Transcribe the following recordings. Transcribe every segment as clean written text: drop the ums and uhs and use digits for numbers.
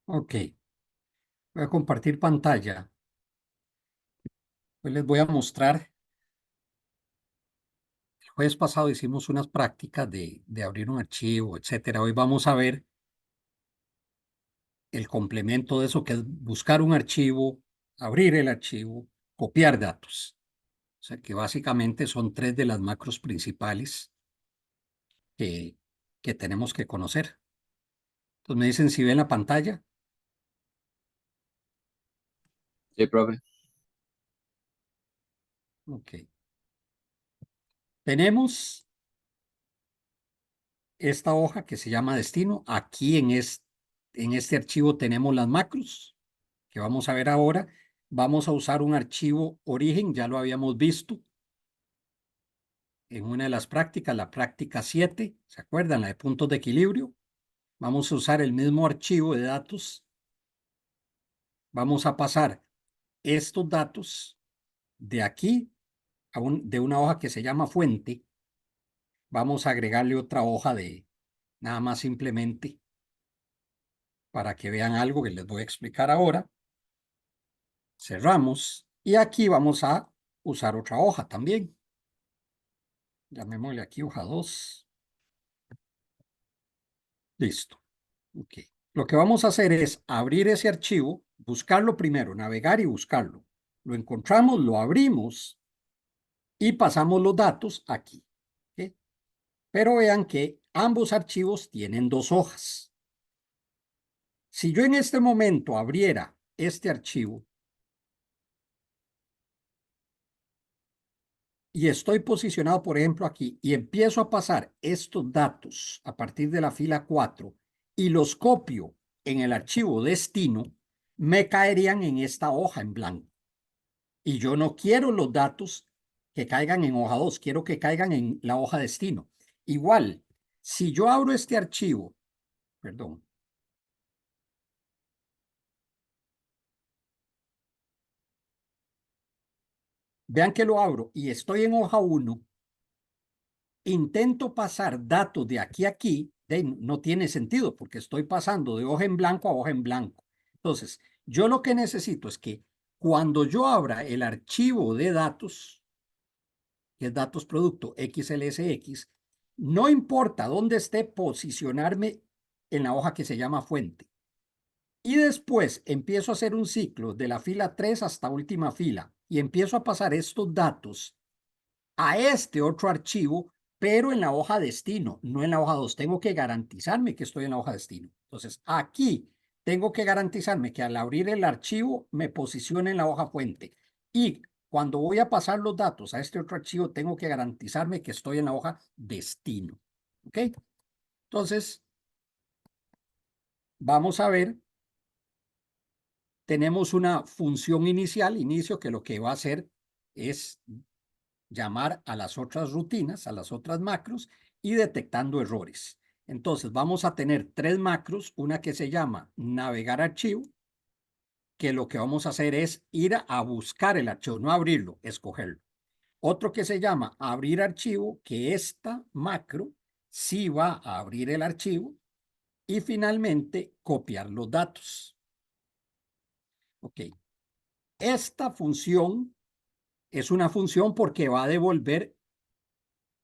Ok, voy a compartir pantalla. Hoy les voy a mostrar. El jueves pasado hicimos unas prácticas de abrir un archivo, etcétera. Hoy vamos a ver el complemento de eso, que es buscar un archivo, abrir el archivo, copiar datos. O sea que básicamente son tres de las macros principales que, que tenemos que conocer. Entonces me dicen si ven la pantalla. Sí, profe. Ok. Tenemos esta hoja que se llama destino. Aquí en este archivo tenemos las macros que vamos a ver ahora. Vamos a usar un archivo origen, ya lo habíamos visto en una de las prácticas, la práctica 7, ¿se acuerdan? La de puntos de equilibrio. Vamos a usar el mismo archivo de datos. Vamos a pasar estos datos de aquí de una hoja que se llama fuente. Vamos a agregarle otra hoja de nada más simplemente para que vean algo que les voy a explicar ahora. Cerramos y aquí vamos a usar otra hoja también. Llamémosle aquí hoja 2. Listo. Ok. Lo que vamos a hacer es abrir ese archivo, buscarlo primero, navegar y buscarlo. Lo encontramos, lo abrimos y pasamos los datos aquí. ¿Ok? Pero vean que ambos archivos tienen dos hojas. Si yo en este momento abriera este archivo y estoy posicionado, por ejemplo, aquí, y empiezo a pasar estos datos a partir de la fila 4 y los copio en el archivo destino, me caerían en esta hoja en blanco. Y yo no quiero los datos que caigan en hoja 2, quiero que caigan en la hoja destino. Igual, si yo abro este archivo, perdón, vean que lo abro y estoy en hoja 1, intento pasar datos de aquí a aquí, no tiene sentido porque estoy pasando de hoja en blanco a hoja en blanco. Entonces, yo lo que necesito es que cuando yo abra el archivo de datos, que es datos producto XLSX, no importa dónde esté, posicionarme en la hoja que se llama fuente. Y después empiezo a hacer un ciclo de la fila 3 hasta última fila y empiezo a pasar estos datos a este otro archivo, pero en la hoja destino, no en la hoja 2. Tengo que garantizarme que estoy en la hoja destino. Entonces, aquí tengo que garantizarme que al abrir el archivo me posicione en la hoja fuente. Y cuando voy a pasar los datos a este otro archivo, tengo que garantizarme que estoy en la hoja destino. ¿Ok? Entonces, vamos a ver. Tenemos una función inicial, inicio, que lo que va a hacer es llamar a las otras rutinas, a las otras macros y detectando errores. Entonces vamos a tener tres macros, una que se llama navegar archivo, que lo que vamos a hacer es ir a buscar el archivo, no abrirlo, escogerlo. Otro que se llama abrir archivo, que esta macro sí va a abrir el archivo. Y finalmente copiar los datos. Ok. Esta función es una función porque va a devolver,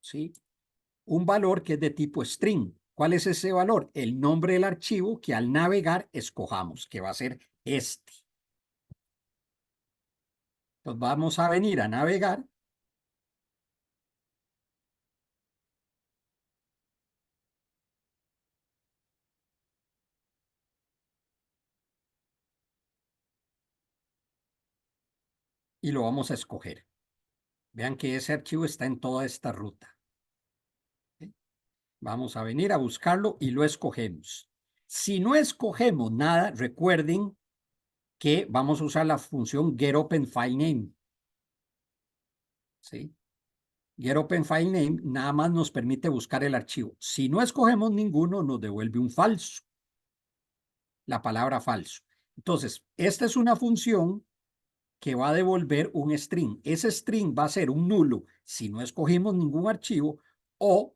¿sí?, un valor que es de tipo string. ¿Cuál es ese valor? El nombre del archivo que al navegar escojamos, que va a ser este. Entonces vamos a venir a navegar. Y lo vamos a escoger. Vean que ese archivo está en toda esta ruta. ¿Sí? Vamos a venir a buscarlo y lo escogemos. Si no escogemos nada, recuerden que vamos a usar la función getOpenFileName. ¿Sí? GetOpenFileName nada más nos permite buscar el archivo. Si no escogemos ninguno, nos devuelve un falso, la palabra falso. Entonces, esta es una función que va a devolver un string. Ese string va a ser un nulo si no escogimos ningún archivo, o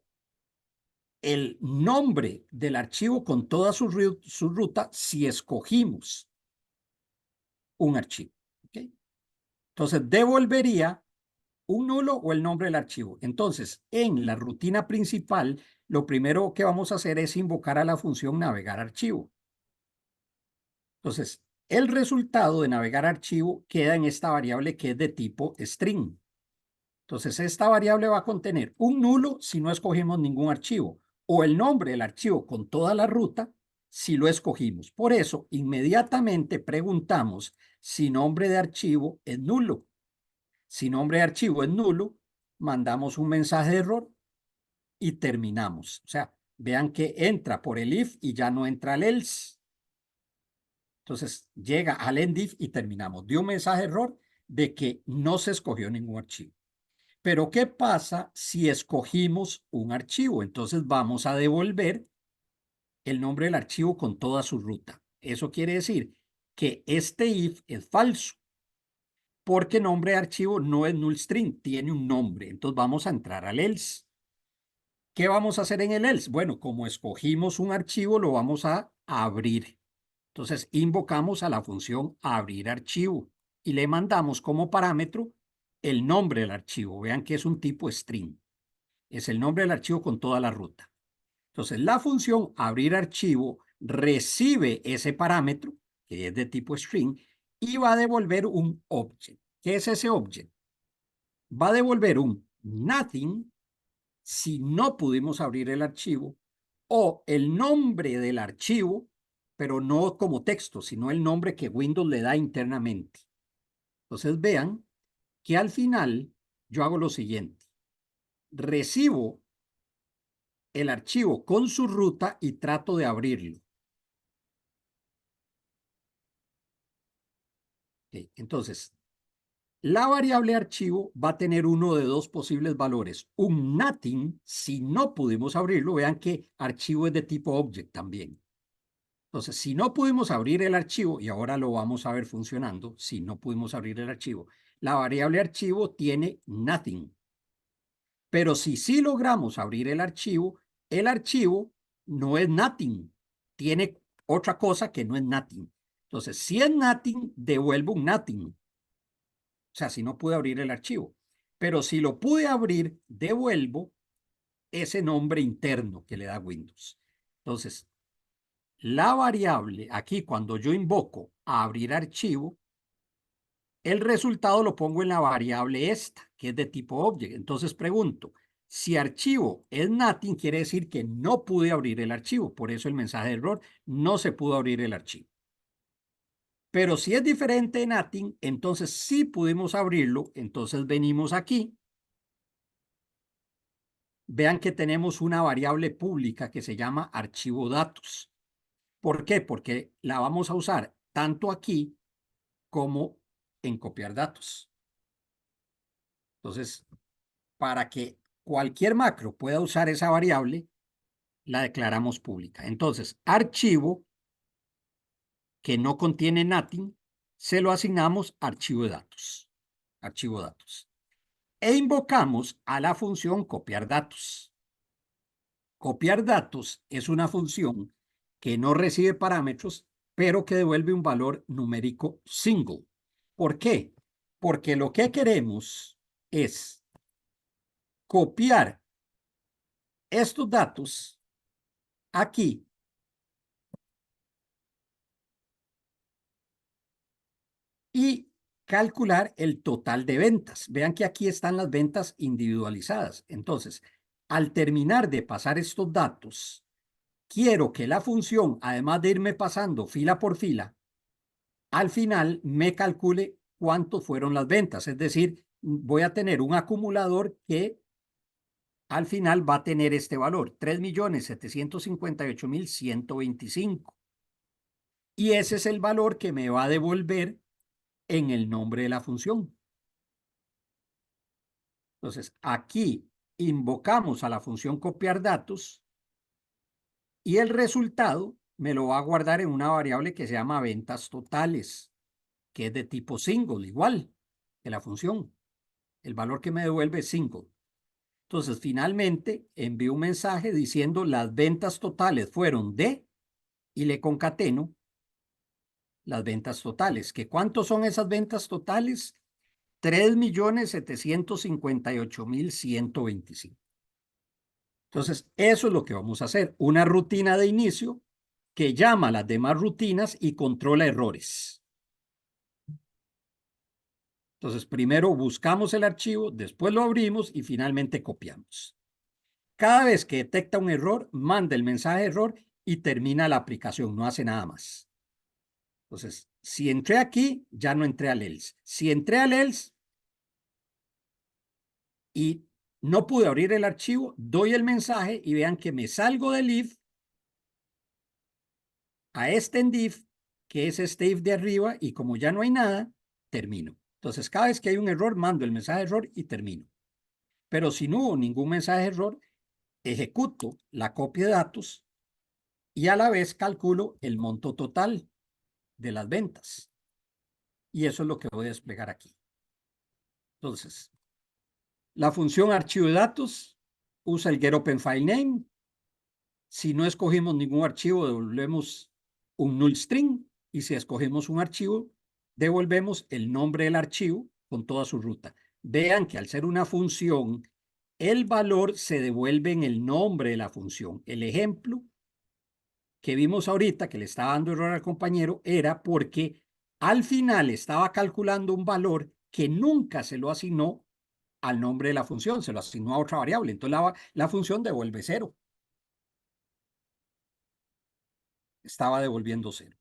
el nombre del archivo con toda su ruta si escogimos un archivo. ¿Okay? Entonces, devolvería un nulo o el nombre del archivo. Entonces, en la rutina principal, lo primero que vamos a hacer es invocar a la función navegar archivo. Entonces, el resultado de navegar archivo queda en esta variable que es de tipo string. Entonces, esta variable va a contener un nulo si no escogimos ningún archivo, o el nombre del archivo con toda la ruta si lo escogimos. Por eso, inmediatamente preguntamos si nombre de archivo es nulo. Si nombre de archivo es nulo, mandamos un mensaje de error y terminamos. O sea, vean que entra por el if y ya no entra el else. Entonces, llega al end if y terminamos. Dio un mensaje de error de que no se escogió ningún archivo. Pero, ¿qué pasa si escogimos un archivo? Entonces, vamos a devolver el nombre del archivo con toda su ruta. Eso quiere decir que este if es falso, porque nombre de archivo no es null string, tiene un nombre. Entonces, vamos a entrar al else. ¿Qué vamos a hacer en el else? Bueno, como escogimos un archivo, lo vamos a abrir. Entonces, invocamos a la función abrir archivo y le mandamos como parámetro el nombre del archivo. Vean que es un tipo string. Es el nombre del archivo con toda la ruta. Entonces, la función abrir archivo recibe ese parámetro, que es de tipo string, y va a devolver un object. ¿Qué es ese object? Va a devolver un nothing si no pudimos abrir el archivo, o el nombre del archivo, pero no como texto, sino el nombre que Windows le da internamente. Entonces vean que al final yo hago lo siguiente. Recibo el archivo con su ruta y trato de abrirlo. Okay. Entonces, la variable archivo va a tener uno de dos posibles valores. Un nothing, si no pudimos abrirlo, vean que archivo es de tipo object también. Entonces, si no pudimos abrir el archivo, y ahora lo vamos a ver funcionando, si no pudimos abrir el archivo, la variable archivo tiene nothing. Pero si sí logramos abrir el archivo no es nothing, tiene otra cosa que no es nothing. Entonces, si es nothing, devuelvo un nothing. O sea, si no pude abrir el archivo. Pero si lo pude abrir, devuelvo ese nombre interno que le da Windows. Entonces, la variable, aquí cuando yo invoco a abrir archivo, el resultado lo pongo en la variable esta, que es de tipo object. Entonces pregunto, si archivo es nothing, quiere decir que no pude abrir el archivo. Por eso el mensaje de error, no se pudo abrir el archivo. Pero si es diferente de nothing, entonces sí pudimos abrirlo. Entonces venimos aquí. Vean que tenemos una variable pública que se llama archivo datos. ¿Por qué? Porque la vamos a usar tanto aquí como en copiar datos. Entonces, para que cualquier macro pueda usar esa variable, la declaramos pública. Entonces, archivo que no contiene nothing, se lo asignamos archivo de datos. Archivo de datos. E invocamos a la función copiar datos. Copiar datos es una función que no recibe parámetros, pero que devuelve un valor numérico single. ¿Por qué? Porque lo que queremos es copiar estos datos aquí y calcular el total de ventas. Vean que aquí están las ventas individualizadas. Entonces, al terminar de pasar estos datos, quiero que la función, además de irme pasando fila por fila, al final me calcule cuánto fueron las ventas. Es decir, voy a tener un acumulador que al final va a tener este valor, 3.758.125. Y ese es el valor que me va a devolver en el nombre de la función. Entonces, aquí invocamos a la función copiar datos y el resultado me lo va a guardar en una variable que se llama ventas totales, que es de tipo single, igual que la función. El valor que me devuelve es single. Entonces, finalmente, envío un mensaje diciendo las ventas totales fueron de, y le concateno las ventas totales. ¿Que cuántos son esas ventas totales? 3.758.125. Entonces, eso es lo que vamos a hacer. Una rutina de inicio que llama a las demás rutinas y controla errores. Entonces, primero buscamos el archivo, después lo abrimos y finalmente copiamos. Cada vez que detecta un error, manda el mensaje de error y termina la aplicación, no hace nada más. Entonces, si entré aquí, ya no entré al else. Si entré al else y no pude abrir el archivo, doy el mensaje y vean que me salgo del if a este end if, que es este if de arriba, y como ya no hay nada, termino. Entonces, cada vez que hay un error, mando el mensaje de error y termino. Pero si no hubo ningún mensaje de error, ejecuto la copia de datos y a la vez calculo el monto total de las ventas. Y eso es lo que voy a desplegar aquí. Entonces, la función archivo de datos usa el getOpenFileName. Si no escogimos ningún archivo, devolvemos un null string. Y si escogemos un archivo, devolvemos el nombre del archivo con toda su ruta. Vean que al ser una función, el valor se devuelve en el nombre de la función. El ejemplo que vimos ahorita, que le estaba dando error al compañero, era porque al final estaba calculando un valor que nunca se lo asignó al nombre de la función, se lo asignó a otra variable. Entonces la función devuelve 0. Estaba devolviendo 0.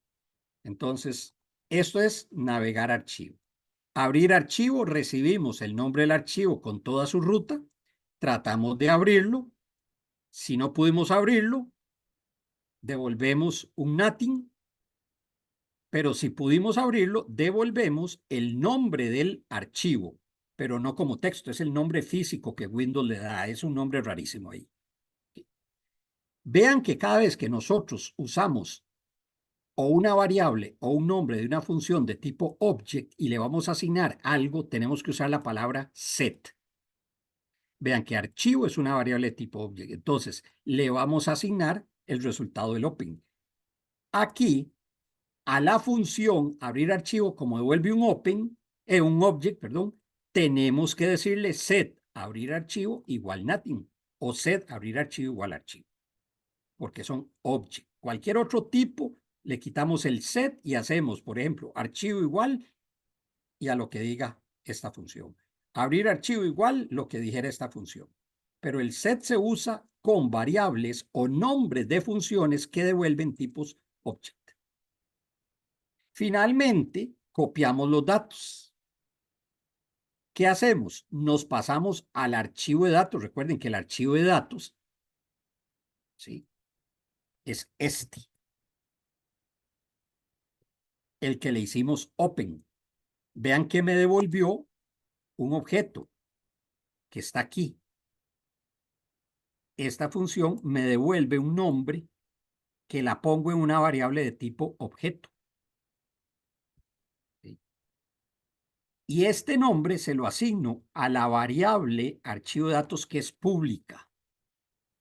Entonces, esto es navegar archivo. Abrir archivo, recibimos el nombre del archivo con toda su ruta, tratamos de abrirlo. Si no pudimos abrirlo, devolvemos un nothing. Pero si pudimos abrirlo, devolvemos el nombre del archivo, pero no como texto, es el nombre físico que Windows le da, es un nombre rarísimo ahí. Vean que cada vez que nosotros usamos o una variable o un nombre de una función de tipo object y le vamos a asignar algo, tenemos que usar la palabra set. Vean que archivo es una variable de tipo object, entonces le vamos a asignar el resultado del open. Aquí a la función abrir archivo, como devuelve un object, perdón, tenemos que decirle set abrir archivo igual nothing o set abrir archivo igual archivo, porque son object. Cualquier otro tipo le quitamos el set y hacemos, por ejemplo, archivo igual y a lo que diga esta función. Abrir archivo igual lo que dijera esta función. Pero el set se usa con variables o nombres de funciones que devuelven tipos object. Finalmente, copiamos los datos. ¿Qué hacemos? Nos pasamos al archivo de datos. Recuerden que el archivo de datos, ¿sí?, es este, el que le hicimos open. Vean que me devolvió un objeto que está aquí. Esta función me devuelve un nombre que la pongo en una variable de tipo objeto. ¿Sí? Y este nombre se lo asigno a la variable archivo de datos que es pública.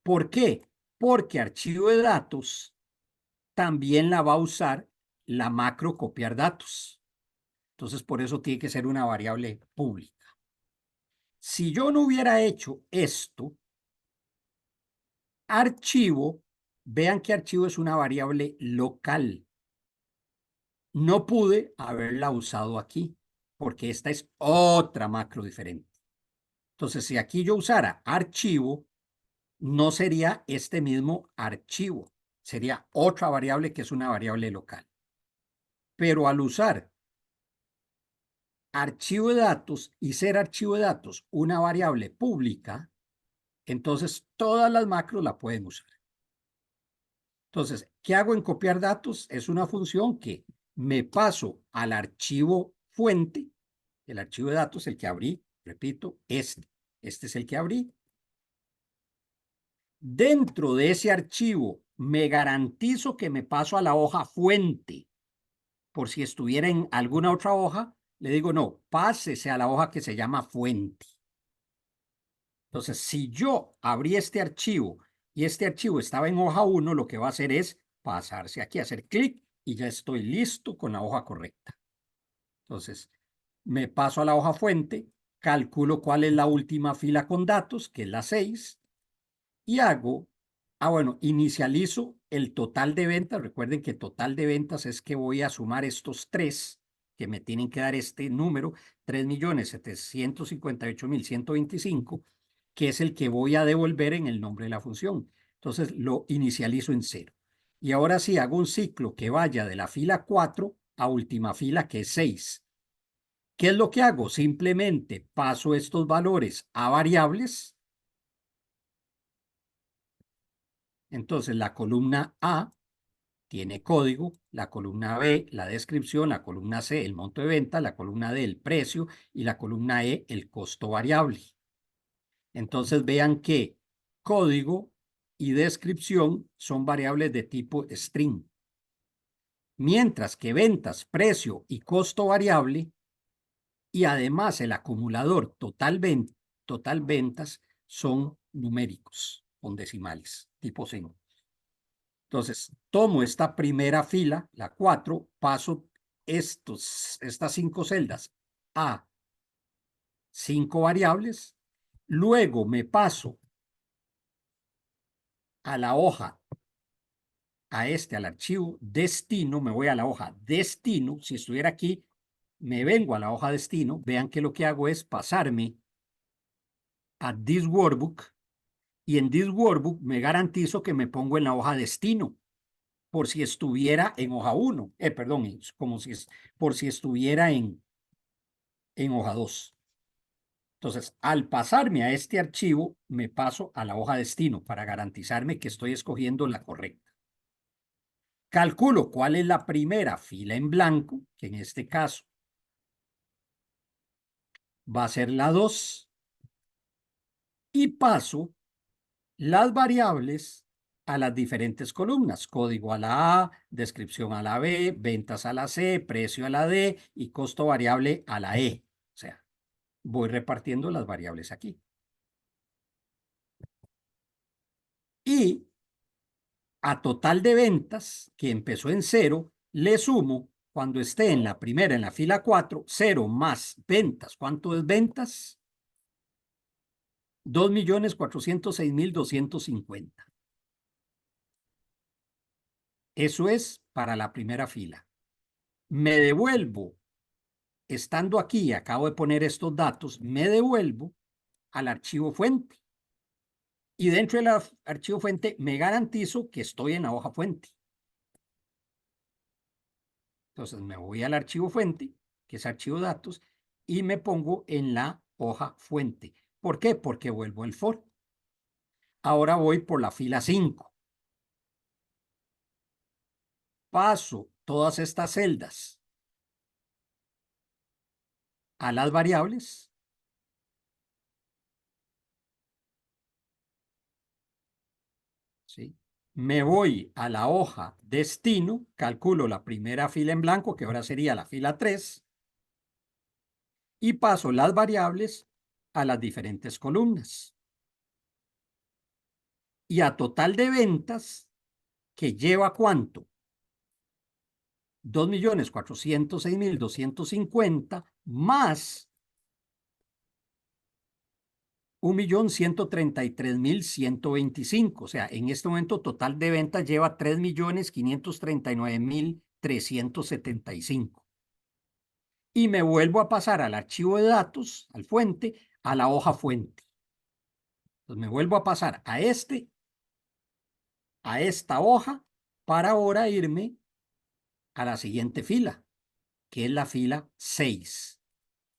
¿Por qué? Porque archivo de datos también la va a usar la macro copiar datos. Entonces, por eso tiene que ser una variable pública. Si yo no hubiera hecho esto, archivo, vean que archivo es una variable local. No pude haberla usado aquí, porque esta es otra macro diferente. Entonces, si aquí yo usara archivo, no sería este mismo archivo, sería otra variable que es una variable local. Pero al usar archivo de datos y ser archivo de datos una variable pública, entonces todas las macros la pueden usar. Entonces, ¿qué hago en copiar datos? Es una función que me paso al archivo fuente, el archivo de datos, el que abrí, repito, este es el que abrí. Dentro de ese archivo me garantizo que me paso a la hoja fuente. Por si estuviera en alguna otra hoja, le digo, no, pásese a la hoja que se llama fuente. Entonces, si yo abrí este archivo y este archivo estaba en hoja 1, lo que va a hacer es pasarse aquí, hacer clic y ya estoy listo con la hoja correcta. Entonces, me paso a la hoja fuente, calculo cuál es la última fila con datos, que es la 6, y hago, bueno, inicializo el total de ventas. Recuerden que total de ventas es que voy a sumar estos 3, que me tienen que dar este número, 3.758.125, que es el que voy a devolver en el nombre de la función. Entonces lo inicializo en 0. Y ahora sí hago un ciclo que vaya de la fila 4 a última fila, que es 6. ¿Qué es lo que hago? Simplemente paso estos valores a variables. Entonces la columna A tiene código, la columna B, la descripción, la columna C, el monto de venta, la columna D, el precio, y la columna E, el costo variable. Entonces vean que código y descripción son variables de tipo string, mientras que ventas, precio y costo variable, y además el acumulador total ventas, son numéricos, con decimales, tipo 5. Entonces, tomo esta primera fila, la 4, paso estas 5 celdas a 5 variables, luego me paso a la hoja, al archivo destino, me voy a la hoja destino. Si estuviera aquí, me vengo a la hoja destino. Vean que lo que hago es pasarme a this workbook, y en this workbook me garantizo que me pongo en la hoja destino, por si estuviera en hoja 1, perdón, por si estuviera en hoja 2. Entonces, al pasarme a este archivo, me paso a la hoja destino para garantizarme que estoy escogiendo la correcta. Calculo cuál es la primera fila en blanco, que en este caso va a ser la 2, y paso las variables a las diferentes columnas: código a la A, descripción a la B, ventas a la C, precio a la D y costo variable a la E. O sea, voy repartiendo las variables aquí. Y a total de ventas, que empezó en 0, le sumo, cuando esté en la primera, en la fila 4, 0 más ventas. ¿Cuánto es ventas? 2.406.250. Eso es para la primera fila. Me devuelvo, estando aquí, acabo de poner estos datos, me devuelvo al archivo fuente. Y dentro del archivo fuente me garantizo que estoy en la hoja fuente. Entonces me voy al archivo fuente, que es archivo datos, y me pongo en la hoja fuente. ¿Por qué? Porque vuelvo al for. Ahora voy por la fila 5. Paso todas estas celdas a las variables. ¿Sí? Me voy a la hoja destino, calculo la primera fila en blanco, que ahora sería la fila 3, y paso las variables a las diferentes columnas. Y a total de ventas, que lleva ¿cuánto? 2.406.250 más 1.133.125. O sea, en este momento total de ventas lleva 3.539.375. Y me vuelvo a pasar al archivo de datos, al fuente, a la hoja fuente. Entonces me vuelvo a pasar a esta hoja, para ahora irme a la siguiente fila, que es la fila 6.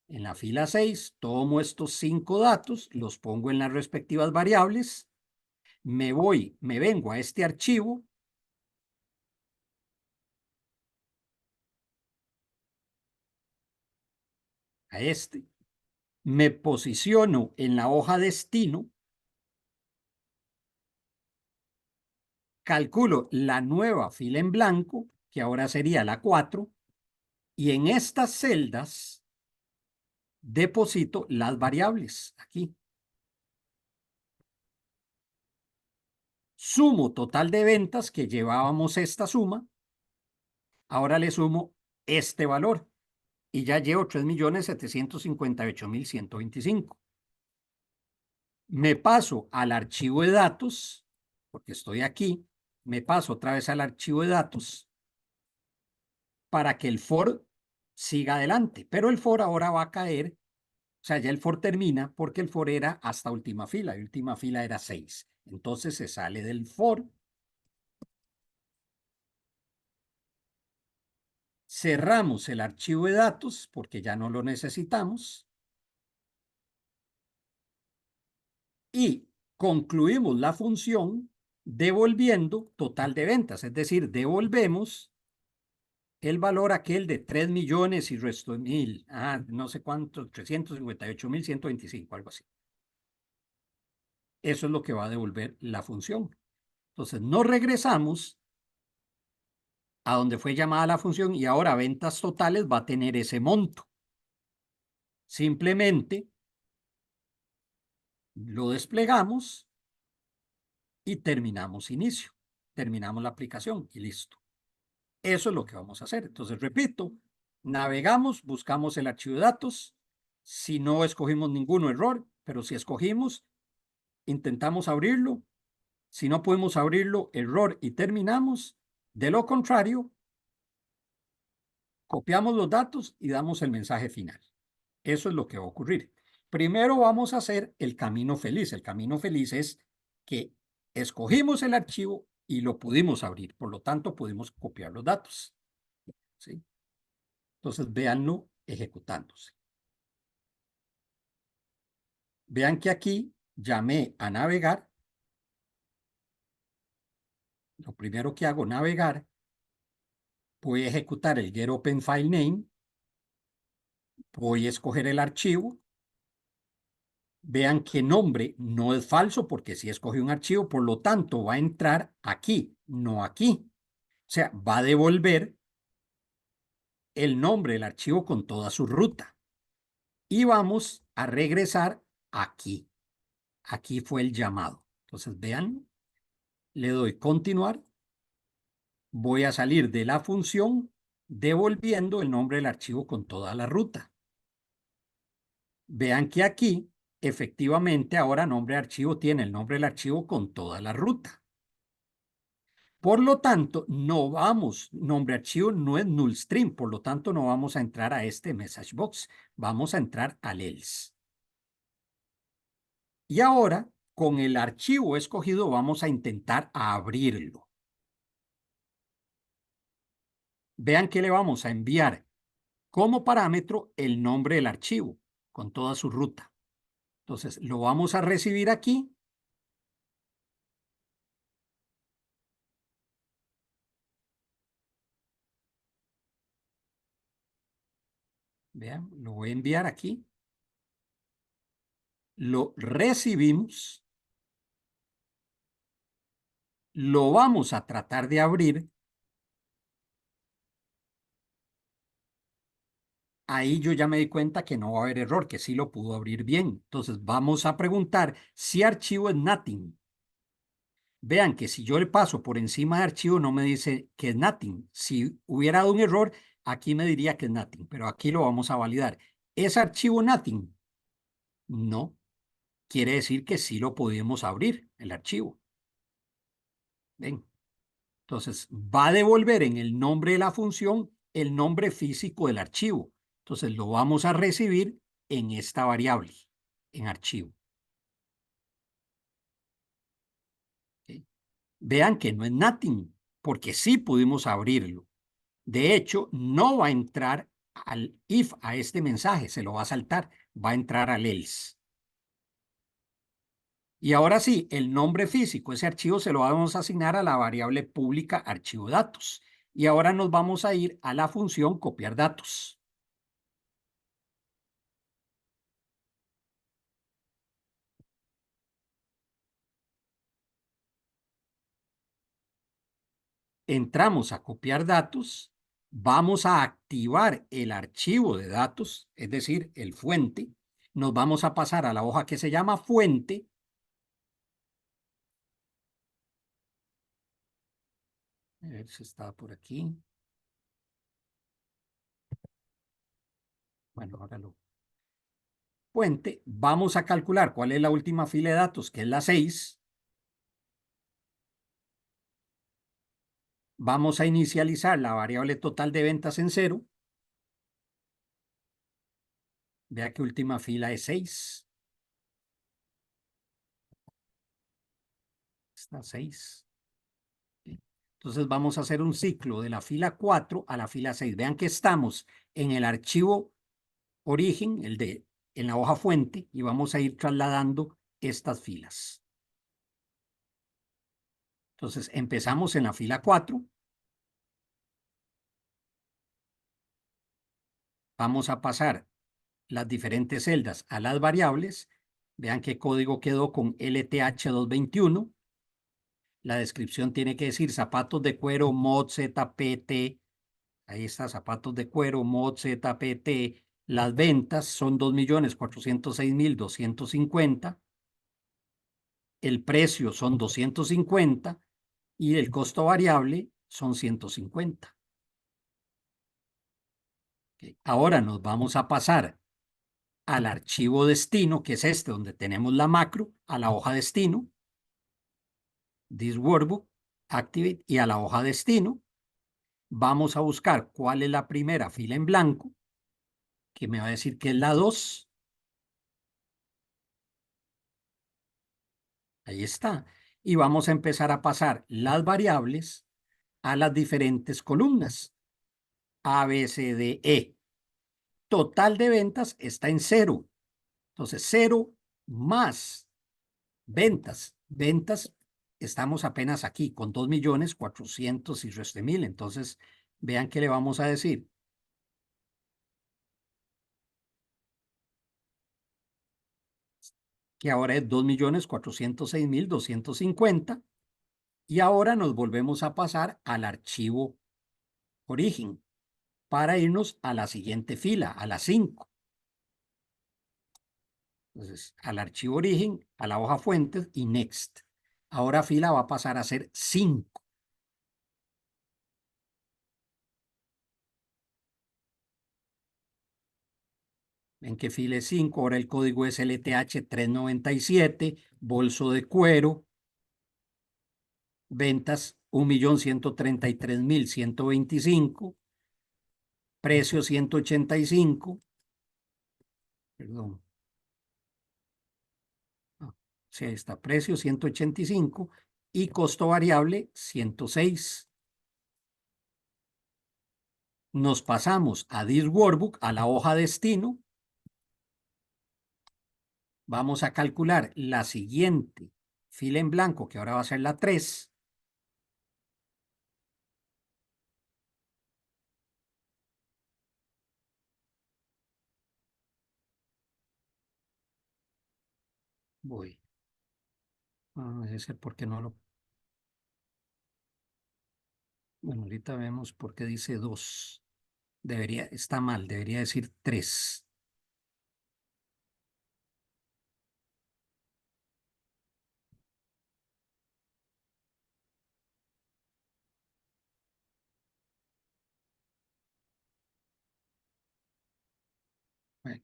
En la fila 6 tomo estos 5 datos, los pongo en las respectivas variables, me vengo a este archivo, a este, me posiciono en la hoja destino, calculo la nueva fila en blanco, que ahora sería la 4, y en estas celdas deposito las variables aquí. sumo total de ventas, que llevábamos esta suma, ahora le sumo este valor y ya llevo 3.758.125. Me paso al archivo de datos, porque estoy aquí, me paso otra vez al archivo de datos para que el for siga adelante, pero el for ahora va a caer, o sea, ya el for termina porque el for era hasta última fila, y última fila era 6. Entonces se sale del for, cerramos el archivo de datos porque ya no lo necesitamos y concluimos la función devolviendo total de ventas, es decir, devolvemos el valor aquel de 3 millones y resto de mil, no sé cuánto, 358.125, algo así. Eso es lo que va a devolver la función. Entonces, nos regresamos a donde fue llamada la función y ahora ventas totales va a tener ese monto. Simplemente lo desplegamos y terminamos inicio. Terminamos la aplicación y listo. Eso es lo que vamos a hacer. Entonces, repito, navegamos, buscamos el archivo de datos. Si no escogimos ninguno, error, pero si escogimos, intentamos abrirlo. Si no podemos abrirlo, error y terminamos. De lo contrario, copiamos los datos y damos el mensaje final. Eso es lo que va a ocurrir. Primero vamos a hacer el camino feliz. El camino feliz es que escogimos el archivo y lo pudimos abrir. Por lo tanto, pudimos copiar los datos. ¿Sí? Entonces, véanlo ejecutándose. Vean que aquí llamé a navegar. Lo primero que hago, navegar. Voy a ejecutar el get open file name. Voy a escoger el archivo. Vean que nombre no es falso porque sí escogí un archivo, por lo tanto va a entrar aquí, no aquí. O sea, va a devolver el nombre del archivo con toda su ruta. Y vamos a regresar aquí. Aquí fue el llamado. Entonces, vean, le doy continuar. Voy a salir de la función devolviendo el nombre del archivo con toda la ruta. Vean que aquí, efectivamente, ahora nombre de archivo tiene el nombre del archivo con toda la ruta. Por lo tanto, no vamos, nombre archivo no es null string, por lo tanto no vamos a entrar a este message box, vamos a entrar al else. Y ahora, con el archivo escogido, vamos a intentar abrirlo. Vean que le vamos a enviar como parámetro el nombre del archivo con toda su ruta. Entonces, lo vamos a recibir aquí. Vean, lo voy a enviar aquí. Lo recibimos. Lo vamos a tratar de abrir. Ahí yo ya me di cuenta que no va a haber error, que sí lo pudo abrir bien. Entonces vamos a preguntar si archivo es nothing. Vean que si yo le paso por encima de archivo no me dice que es nothing. Si hubiera dado un error, aquí me diría que es nothing, pero aquí lo vamos a validar. ¿Es archivo nothing? No. Quiere decir que sí lo podemos abrir, el archivo. Ven. Entonces va a devolver en el nombre de la función el nombre físico del archivo. Entonces lo vamos a recibir en esta variable, en archivo. ¿Okay? Vean que no es nothing, porque sí pudimos abrirlo. De hecho, no va a entrar al if, a este mensaje, se lo va a saltar, va a entrar al else. Y ahora sí, el nombre físico, ese archivo se lo vamos a asignar a la variable pública archivo datos. Y ahora nos vamos a ir a la función copiar datos. Entramos a copiar datos, vamos a activar el archivo de datos, es decir, el fuente, nos vamos a pasar a la hoja que se llama fuente A ver si está por aquí. Bueno, hágalo. Puente. Vamos a calcular cuál es la última fila de datos, que es la 6. Vamos a inicializar la variable total de ventas en 0. Vea que última fila es 6. Está 6. Entonces vamos a hacer un ciclo de la fila 4 a la fila 6. Vean que estamos en el archivo origen, en la hoja fuente, y vamos a ir trasladando estas filas. Entonces empezamos en la fila 4. Vamos a pasar las diferentes celdas a las variables. Vean qué código quedó con LTH221. La descripción tiene que decir zapatos de cuero mod ZPT. Ahí está, zapatos de cuero mod ZPT. Las ventas son 2.406.250. El precio son 250 y el costo variable son 150. Okay. Ahora nos vamos a pasar al archivo destino, que es este, donde tenemos la macro, a la hoja destino, this workbook, activate, y a la hoja destino. Vamos a buscar cuál es la primera fila en blanco, que me va a decir que es la 2. Ahí está. Y vamos a empezar a pasar las variables a las diferentes columnas. A, B, C, D, E. Total de ventas está en 0. Entonces, 0 más ventas. Ventas, estamos apenas aquí con 2.400.000 y resto de mil. Entonces, vean qué le vamos a decir. Que ahora es 2.406.250. Y ahora nos volvemos a pasar al archivo origen para irnos a la siguiente fila, a la 5. Entonces, al archivo origen, a la hoja fuentes y next. Ahora fila va a pasar a ser 5. Ven que fila es 5. Ahora el código es LTH397, bolso de cuero, ventas 1.133.125, precio 185, perdón. Sí, ahí está, precio 185 y costo variable 106. Nos pasamos a this workbook, a la hoja destino. Vamos a calcular la siguiente fila en blanco, que ahora va a ser la 3. Voy. Debe ser porque no lo... Bueno, ahorita vemos por qué dice 2. Debería, está mal, debería decir 3. Bueno,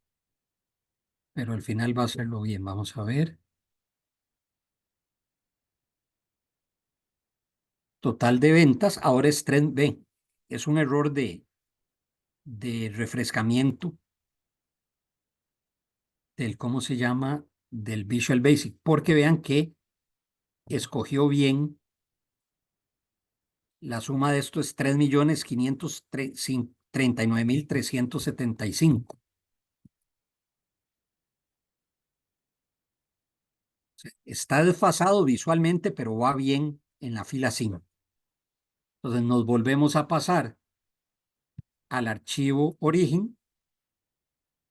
pero al final va a hacerlo bien. Vamos a ver. Total de ventas, ahora es 3B. Es un error de refrescamiento del, ¿cómo se llama? Del Visual Basic, porque vean que escogió bien. La suma de esto es 3.539.375. Está desfasado visualmente, pero va bien en la fila 5. Entonces nos volvemos a pasar al archivo origen,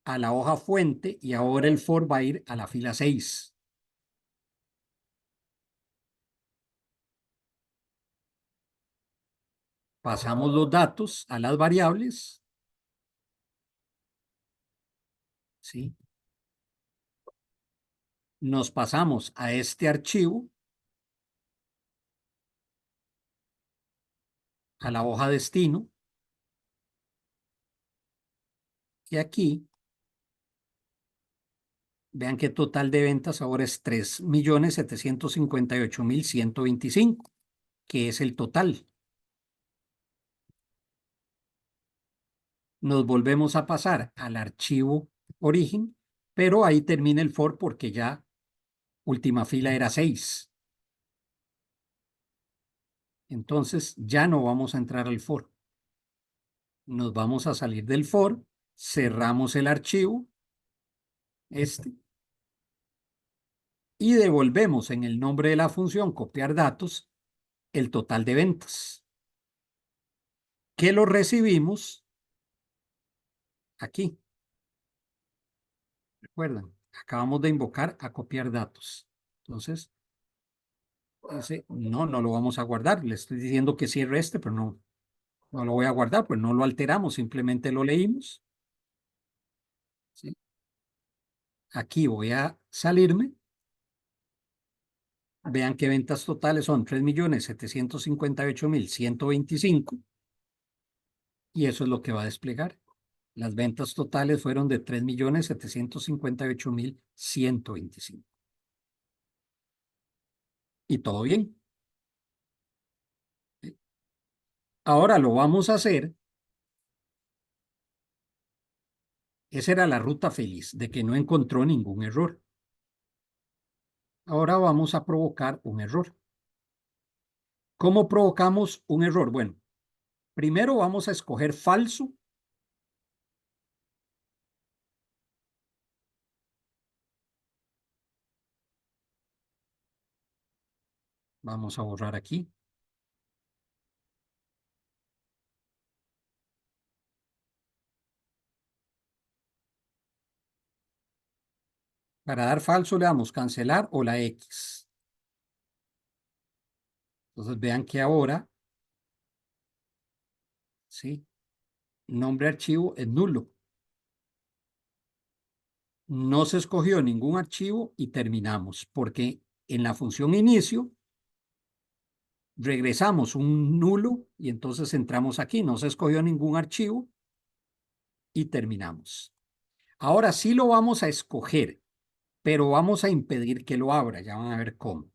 a la hoja fuente, y ahora el for va a ir a la fila 6. Pasamos los datos a las variables, ¿sí? Nos pasamos a este archivo a la hoja destino y aquí vean que total de ventas ahora es 3.758.125, que es el total. Nos volvemos a pasar al archivo origen, pero ahí termina el for porque ya última fila era 6. Entonces ya no vamos a entrar al for. Nos vamos a salir del for, cerramos el archivo, y devolvemos en el nombre de la función copiar datos el total de ventas, que lo recibimos aquí. Recuerdan, acabamos de invocar a copiar datos. Entonces, ese no lo vamos a guardar. Le estoy diciendo que cierre pero no lo voy a guardar, pues no lo alteramos, simplemente lo leímos. ¿Sí? Aquí voy a salirme. Vean que ventas totales son 3.758.125 y eso es lo que va a desplegar. Las ventas totales fueron de 3.758.125. Y todo bien. Ahora lo vamos a hacer. Esa era la ruta feliz, de que no encontró ningún error. Ahora vamos a provocar un error. ¿Cómo provocamos un error? Bueno, primero vamos a escoger falso. Vamos a borrar aquí. Para dar falso le damos cancelar o la X. Entonces vean que ahora, ¿sí? Nombre archivo es nulo. No se escogió ningún archivo y terminamos, porque en la función inicio regresamos un nulo y entonces entramos aquí. No se escogió ningún archivo y terminamos. Ahora sí lo vamos a escoger, pero vamos a impedir que lo abra. Ya van a ver cómo.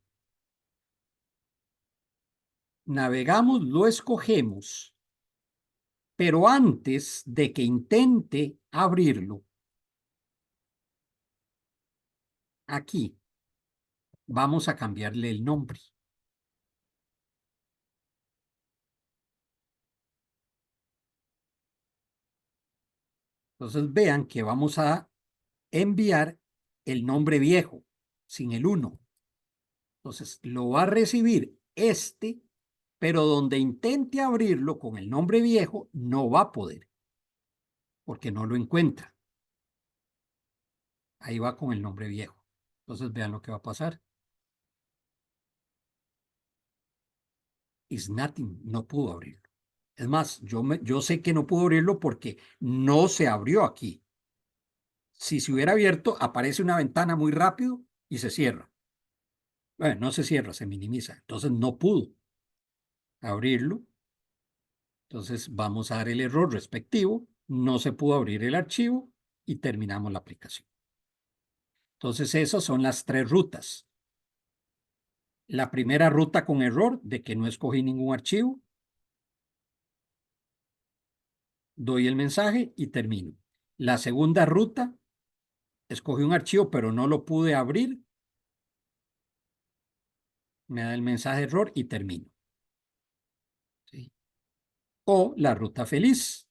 Navegamos, lo escogemos, pero antes de que intente abrirlo, aquí vamos a cambiarle el nombre. Entonces vean que vamos a enviar el nombre viejo, sin el 1. Entonces lo va a recibir pero donde intente abrirlo con el nombre viejo, no va a poder, porque no lo encuentra. Ahí va con el nombre viejo. Entonces vean lo que va a pasar. Is nothing, no pudo abrirlo. Es más, yo sé que no pudo abrirlo porque no se abrió aquí. Si se hubiera abierto, aparece una ventana muy rápido y se cierra. Bueno, no se cierra, se minimiza. Entonces no pudo abrirlo. Entonces vamos a dar el error respectivo. No se pudo abrir el archivo y terminamos la aplicación. Entonces esas son las 3 rutas. La primera ruta con error de que no escogí ningún archivo. Doy el mensaje y termino. La segunda ruta, escogí un archivo pero no lo pude abrir. Me da el mensaje de error y termino. ¿Sí? O la ruta feliz.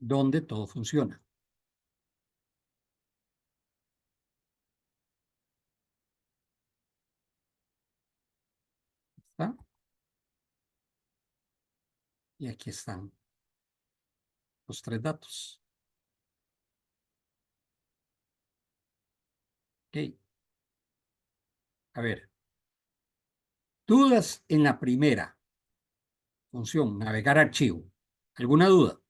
Donde todo funciona. ¿Está? Y aquí están los 3 datos. Ok. A ver. Dudas en la primera función, navegar archivo. ¿Alguna duda?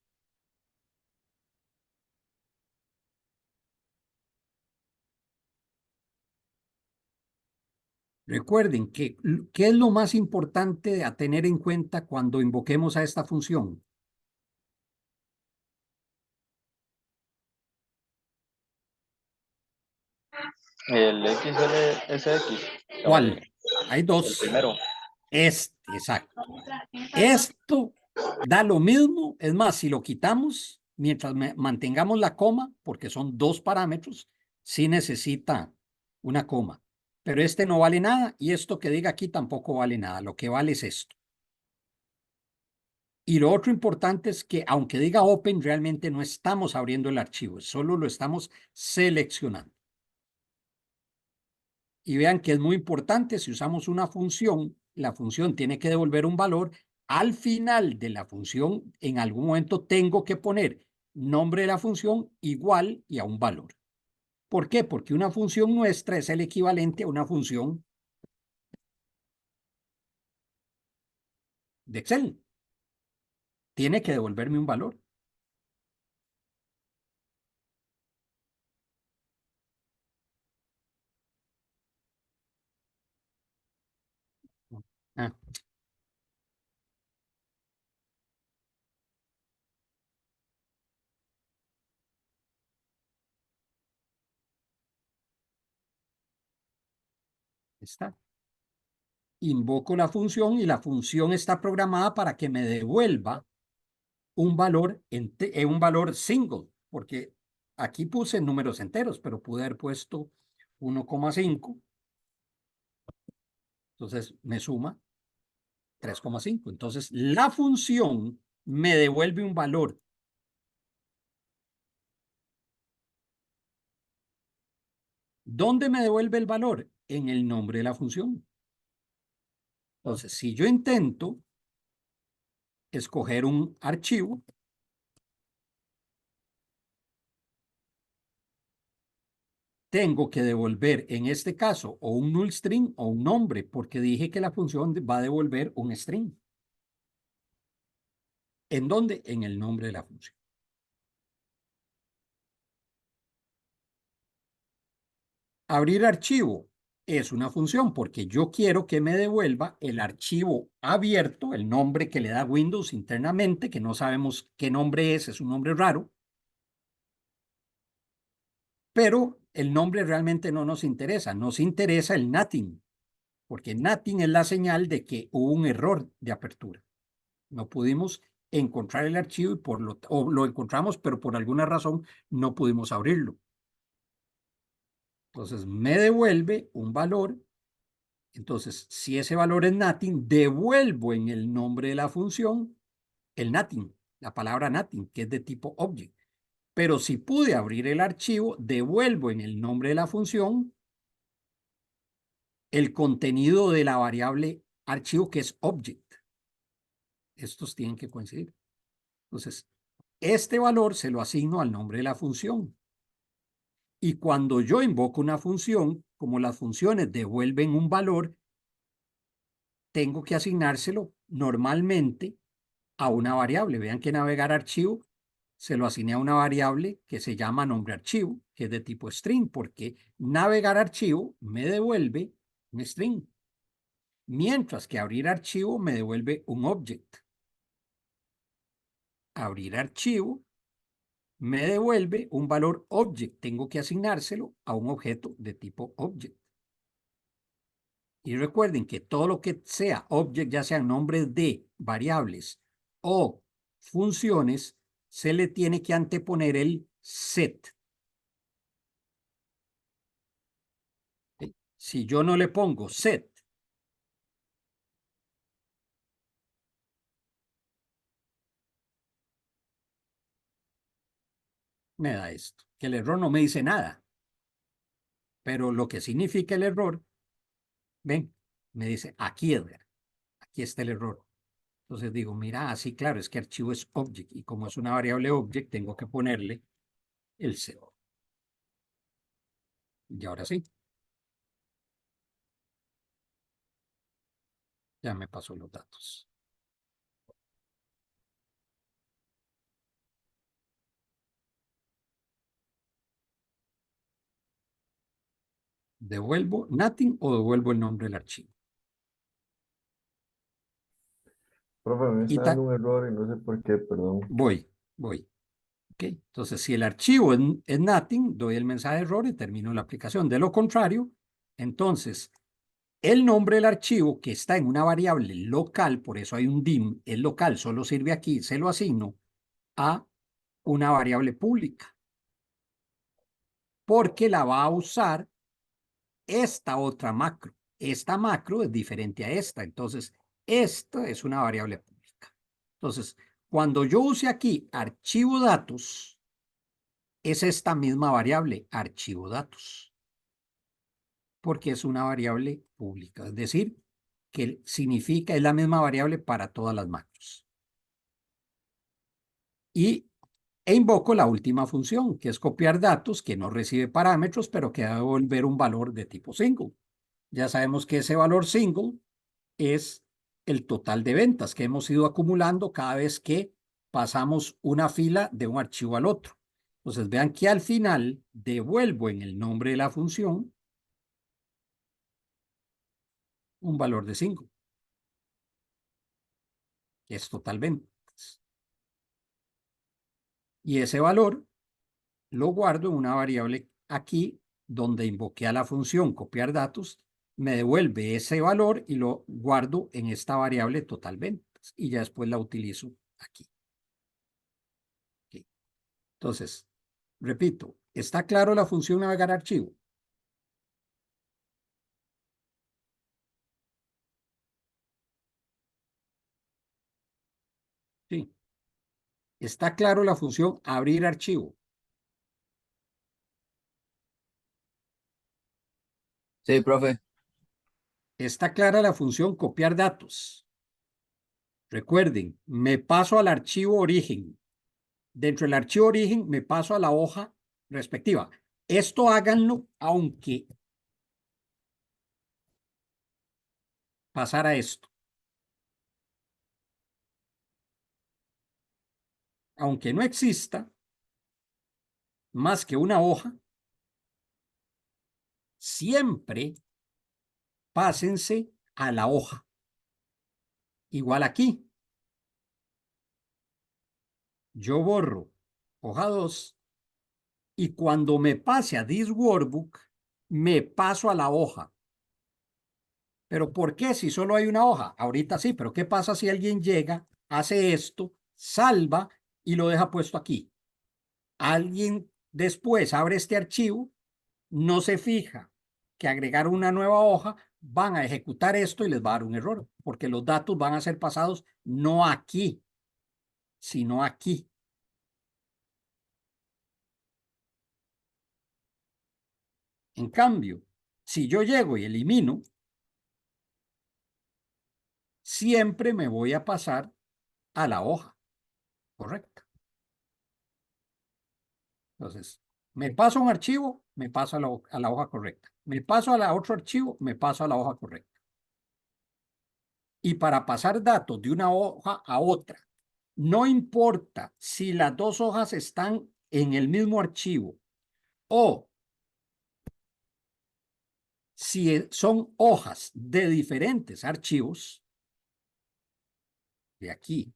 Recuerden que, ¿qué es lo más importante a tener en cuenta cuando invoquemos a esta función? El XLSX, digamos, ¿Cuál? Hay el dos. primero. Exacto. Esto da lo mismo. Es más, si lo quitamos, mientras mantengamos la coma, porque son dos parámetros, sí necesita una coma. Pero este no vale nada y esto que diga aquí tampoco vale nada. Lo que vale es esto. Y lo otro importante es que aunque diga open, realmente no estamos abriendo el archivo, solo lo estamos seleccionando. Y vean que es muy importante, si usamos una función, la función tiene que devolver un valor. Al final de la función, en algún momento tengo que poner nombre de la función igual y a un valor. ¿Por qué? Porque una función nuestra es el equivalente a una función de Excel. Tiene que devolverme un valor. Ah, está. Invoco la función y la función está programada para que me devuelva un valor, un valor single, porque aquí puse números enteros, pero pude haber puesto 1,5, entonces me suma 3,5. Entonces la función me devuelve un valor. ¿Dónde me devuelve el valor? En el nombre de la función. Entonces, si yo intento escoger un archivo, tengo que devolver en este caso o un null string o un nombre, porque dije que la función va a devolver un string. ¿En dónde? En el nombre de la función. Abrir archivo es una función porque yo quiero que me devuelva el archivo abierto, el nombre que le da Windows internamente, que no sabemos qué nombre es un nombre raro, pero el nombre realmente no nos interesa el nothing, porque nothing es la señal de que hubo un error de apertura. No pudimos encontrar el archivo y o lo encontramos, pero por alguna razón no pudimos abrirlo. Entonces me devuelve un valor. Entonces, si ese valor es nothing, devuelvo en el nombre de la función el nothing, la palabra nothing, que es de tipo object. Pero si pude abrir el archivo, devuelvo en el nombre de la función el contenido de la variable archivo, que es object. Estos tienen que coincidir. Entonces, este valor se lo asigno al nombre de la función. Y cuando yo invoco una función, como las funciones devuelven un valor, tengo que asignárselo normalmente a una variable. Vean que navegar archivo se lo asigné a una variable que se llama nombre archivo, que es de tipo string, porque navegar archivo me devuelve un string, mientras que abrir archivo me devuelve un object. Abrir archivo me devuelve un valor object. Tengo que asignárselo a un objeto de tipo object. Y recuerden que todo lo que sea object, ya sean nombres de variables o funciones, se le tiene que anteponer el set. Si yo no le pongo set, me da esto, que el error no me dice nada, pero lo que significa el error, ven, me dice aquí Edgar, aquí está el error. Entonces digo, mira, así claro, es que archivo es object y como es una variable object, tengo que ponerle el set. Y ahora sí, ya me pasó los datos. ¿Devuelvo nothing o devuelvo el nombre del archivo? Profe, me Y está dando un error y no sé por qué, perdón. voy. ¿Ok? Entonces, si el archivo es nothing, doy el mensaje de error y termino la aplicación. De lo contrario, entonces, el nombre del archivo que está en una variable local, por eso hay un dim, el local solo sirve aquí, se lo asigno a una variable pública, porque la va a usar esta otra macro. Esta macro es diferente a esta, entonces esta es una variable pública. Entonces, cuando yo use aquí archivo datos, es esta misma variable, archivo datos, porque es una variable pública, es decir, que significa, es la misma variable para todas las macros. E invoco la última función, que es copiar datos, que no recibe parámetros, pero que va a devolver un valor de tipo single. Ya sabemos que ese valor single es el total de ventas que hemos ido acumulando cada vez que pasamos una fila de un archivo al otro. Entonces, vean que al final devuelvo en el nombre de la función un valor de 5. Es total ventas. Y ese valor lo guardo en una variable aquí donde invoqué a la función copiar datos, me devuelve ese valor y lo guardo en esta variable total ventas y ya después la utilizo aquí. Okay. Entonces, repito, ¿está claro la función navegar archivo? Sí. ¿Está claro la función abrir archivo? Sí, profe. ¿Está clara la función copiar datos? Recuerden, me paso al archivo origen. Dentro del archivo origen me paso a la hoja respectiva. Esto háganlo aunque pasara esto. Aunque no exista más que una hoja, siempre pásense a la hoja. Igual aquí. Yo borro hoja 2 y cuando me pase a this workbook, me paso a la hoja. ¿Pero por qué si solo hay una hoja? Ahorita sí, pero ¿qué pasa si alguien llega, hace esto, salva y lo deja puesto aquí? Alguien después abre este archivo, no se fija que agregar una nueva hoja, van a ejecutar esto y les va a dar un error, porque los datos van a ser pasados no aquí, sino aquí. En cambio, si yo llego y elimino, siempre me voy a pasar a la hoja correcta. Entonces, me paso a un archivo, me paso a la hoja correcta. Me paso a la otro archivo, me paso a la hoja correcta. Y para pasar datos de una hoja a otra, no importa si las dos hojas están en el mismo archivo o si son hojas de diferentes archivos, de aquí,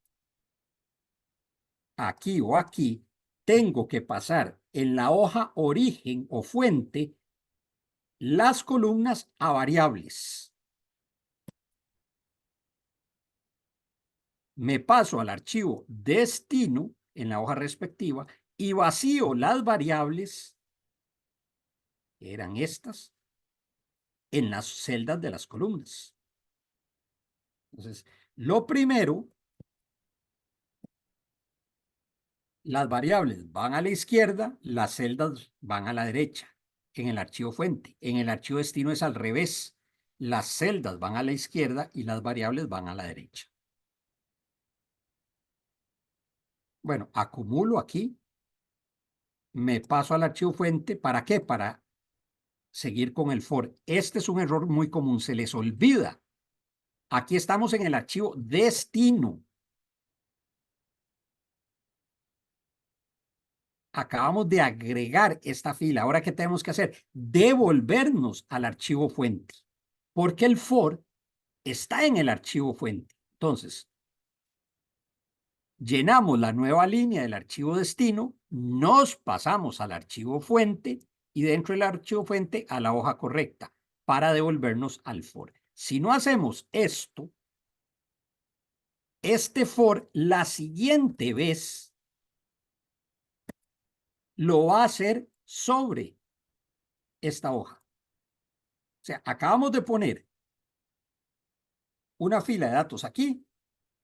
aquí o aquí, tengo que pasar en la hoja origen o fuente las columnas a variables. Me paso al archivo destino en la hoja respectiva y vacío las variables, que eran estas, en las celdas de las columnas. Entonces, lo primero, las variables van a la izquierda, las celdas van a la derecha en el archivo fuente. En el archivo destino es al revés. Las celdas van a la izquierda y las variables van a la derecha. Bueno, acumulo aquí, me paso al archivo fuente. ¿Para qué? Para seguir con el for. Este es un error muy común, se les olvida. Aquí estamos en el archivo destino. acabamos de agregar esta fila. Ahora, ¿qué tenemos que hacer? Devolvernos al archivo fuente, porque el for está en el archivo fuente. Entonces, llenamos la nueva línea del archivo destino, nos pasamos al archivo fuente y dentro del archivo fuente a la hoja correcta para devolvernos al for. Si no hacemos esto, este for la siguiente vez lo va a hacer sobre esta hoja. O sea, acabamos de poner una fila de datos aquí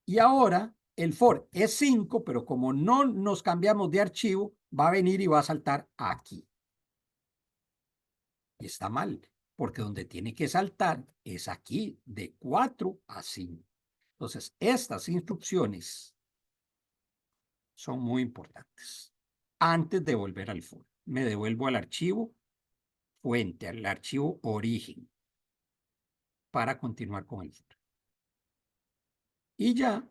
y ahora el for es 5, pero como no nos cambiamos de archivo, va a venir y va a saltar aquí. Y está mal, porque donde tiene que saltar es aquí, de 4 a 5. Entonces, estas instrucciones son muy importantes. Antes de volver al for, me devuelvo al archivo fuente, al archivo origen, para continuar con el for. Y ya,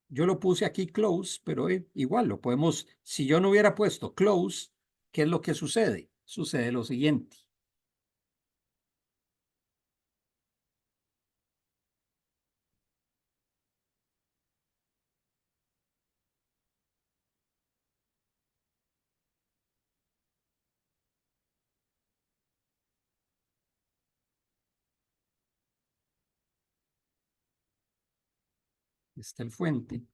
yo lo puse aquí close, pero igual lo podemos, si yo no hubiera puesto close, ¿qué es lo que sucede? Sucede lo siguiente. Está el fuente.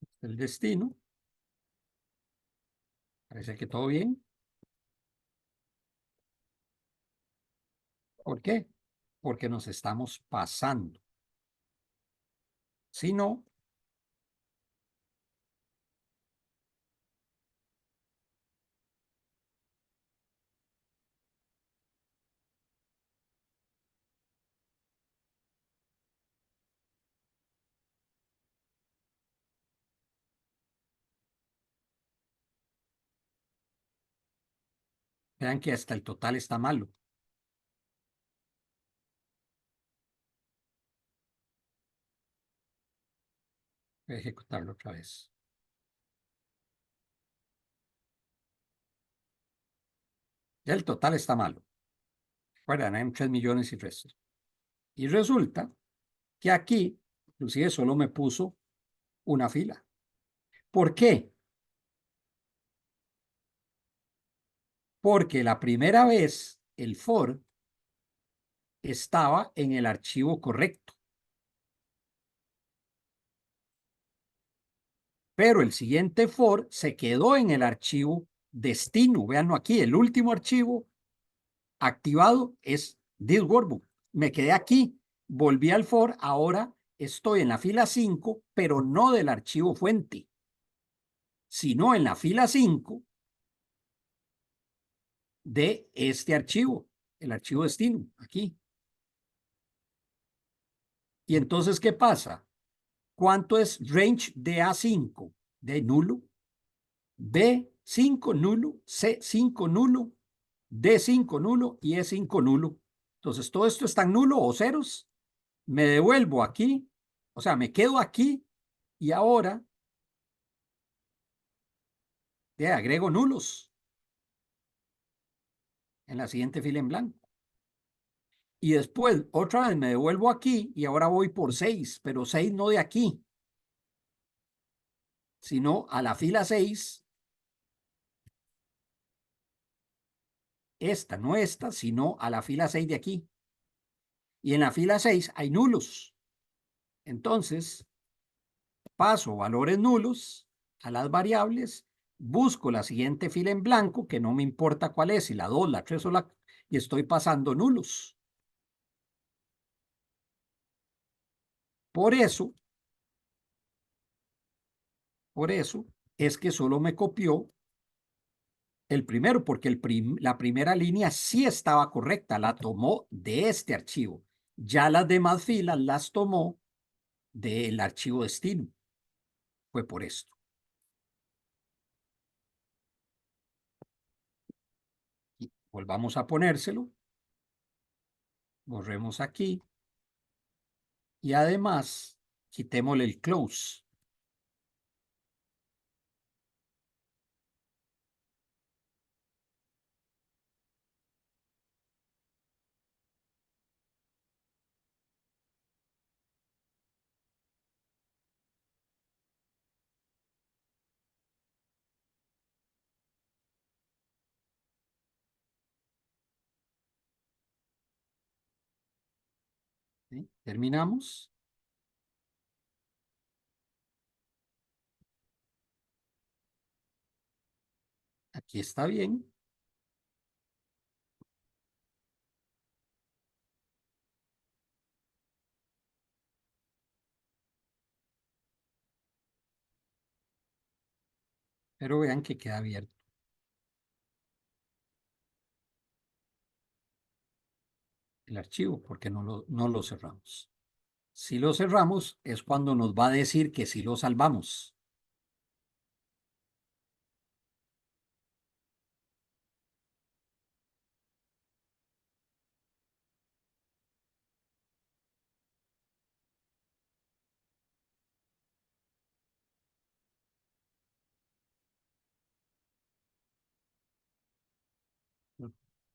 Está el destino. Parece que todo bien. ¿Por qué? Porque nos estamos pasando. Si no, vean que hasta el total está malo. Voy a ejecutarlo otra vez. Ya el total está malo. Recuerdan, hay 3 millones y resto. Y resulta que aquí, inclusive solo me puso una fila. ¿Por qué? Porque la primera vez el for estaba en el archivo correcto. Pero el siguiente for se quedó en el archivo destino. Véanlo aquí, el último archivo activado es this workbook. Me quedé aquí, volví al for, ahora estoy en la fila 5, pero no del archivo fuente, sino en la fila 5 de este archivo, el archivo destino, aquí. Y entonces, ¿qué pasa? ¿Cuánto es range de A5? De nulo, B5 nulo, C5 nulo, D5 nulo y E5 nulo. Entonces, todo esto está en nulo o ceros. Me devuelvo aquí, o sea, me quedo aquí y ahora le agrego nulos en la siguiente fila en blanco. Y después, otra vez me devuelvo aquí y ahora voy por 6, pero 6 no de aquí, sino a la fila 6. Esta, no esta, sino a la fila 6 de aquí. Y en la fila 6 hay nulos. Entonces, paso valores nulos a las variables, busco la siguiente fila en blanco, que no me importa cuál es, si la 2, la 3 o la... y estoy pasando nulos. Por eso es que solo me copió el primero, porque la primera línea sí estaba correcta, la tomó de este archivo. Ya las demás filas las tomó del archivo destino. Fue por esto. Y volvamos a ponérselo. Borremos aquí. Y además, quitémosle el close. ¿Sí? Terminamos. Aquí está bien. Pero vean que queda abierto el archivo porque no lo cerramos. Si lo cerramos es cuando nos va a decir que sí lo salvamos.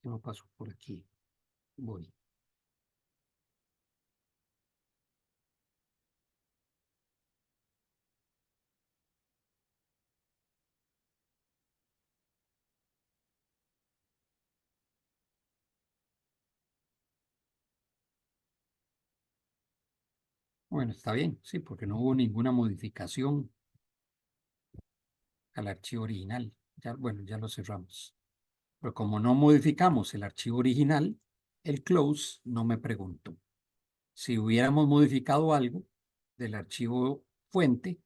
No paso por aquí. Voy. Bueno, está bien, sí, porque no hubo ninguna modificación al archivo original. Ya, bueno, ya lo cerramos. Pero como no modificamos el archivo original, el close no me preguntó. Si hubiéramos modificado algo del archivo fuente,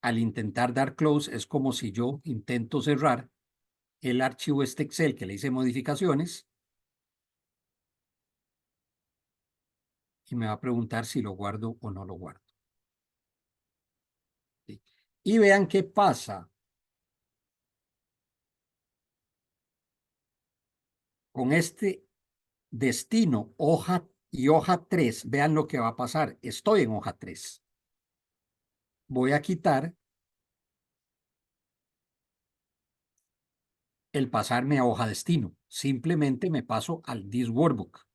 al intentar dar close es como si yo intento cerrar el archivo este Excel que le hice modificaciones y me va a preguntar si lo guardo o no lo guardo. ¿Sí? Y vean qué pasa con este destino, hoja y hoja 3. Vean lo que va a pasar. Estoy en hoja 3. Voy a quitar el pasarme a hoja destino. Simplemente me paso al this workbook.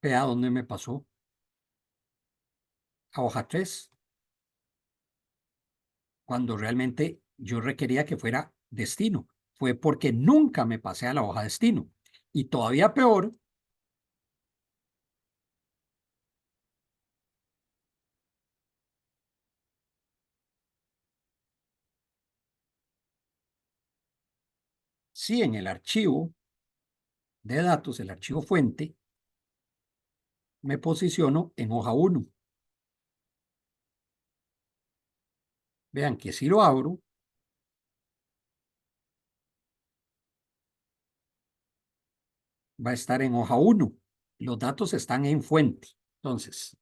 Vea dónde me pasó. A hoja 3. Cuando realmente yo requería que fuera destino. Fue porque nunca me pasé a la hoja destino. Y todavía peor, si en el archivo de datos, el archivo fuente, me posiciono en hoja 1. Vean que si lo abro, va a estar en hoja 1. Los datos están en fuente. Entonces,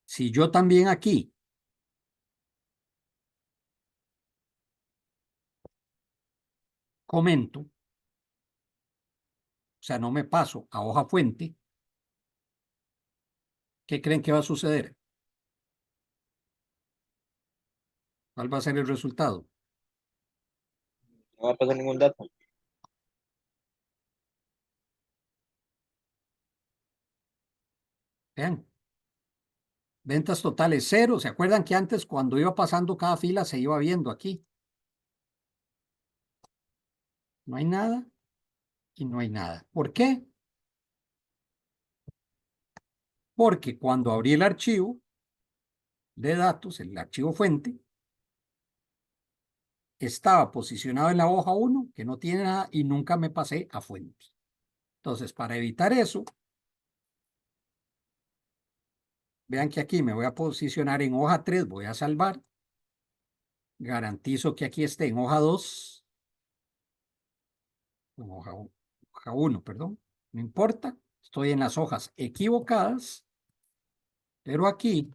si yo también aquí comento, o sea, no me paso a hoja fuente, ¿qué creen que va a suceder? ¿Cuál va a ser el resultado? No va a pasar ningún dato. Vean, ventas totales 0. ¿Se acuerdan que antes cuando iba pasando cada fila se iba viendo aquí? No hay nada y no hay nada. ¿Por qué? Porque cuando abrí el archivo de datos, el archivo fuente, estaba posicionado en la hoja 1, que no tiene nada, y nunca me pasé a fuente. Entonces, para evitar eso, vean que aquí me voy a posicionar en hoja 3, voy a salvar. Garantizo que aquí esté en hoja 2. hoja 1, perdón. No importa, estoy en las hojas equivocadas, pero aquí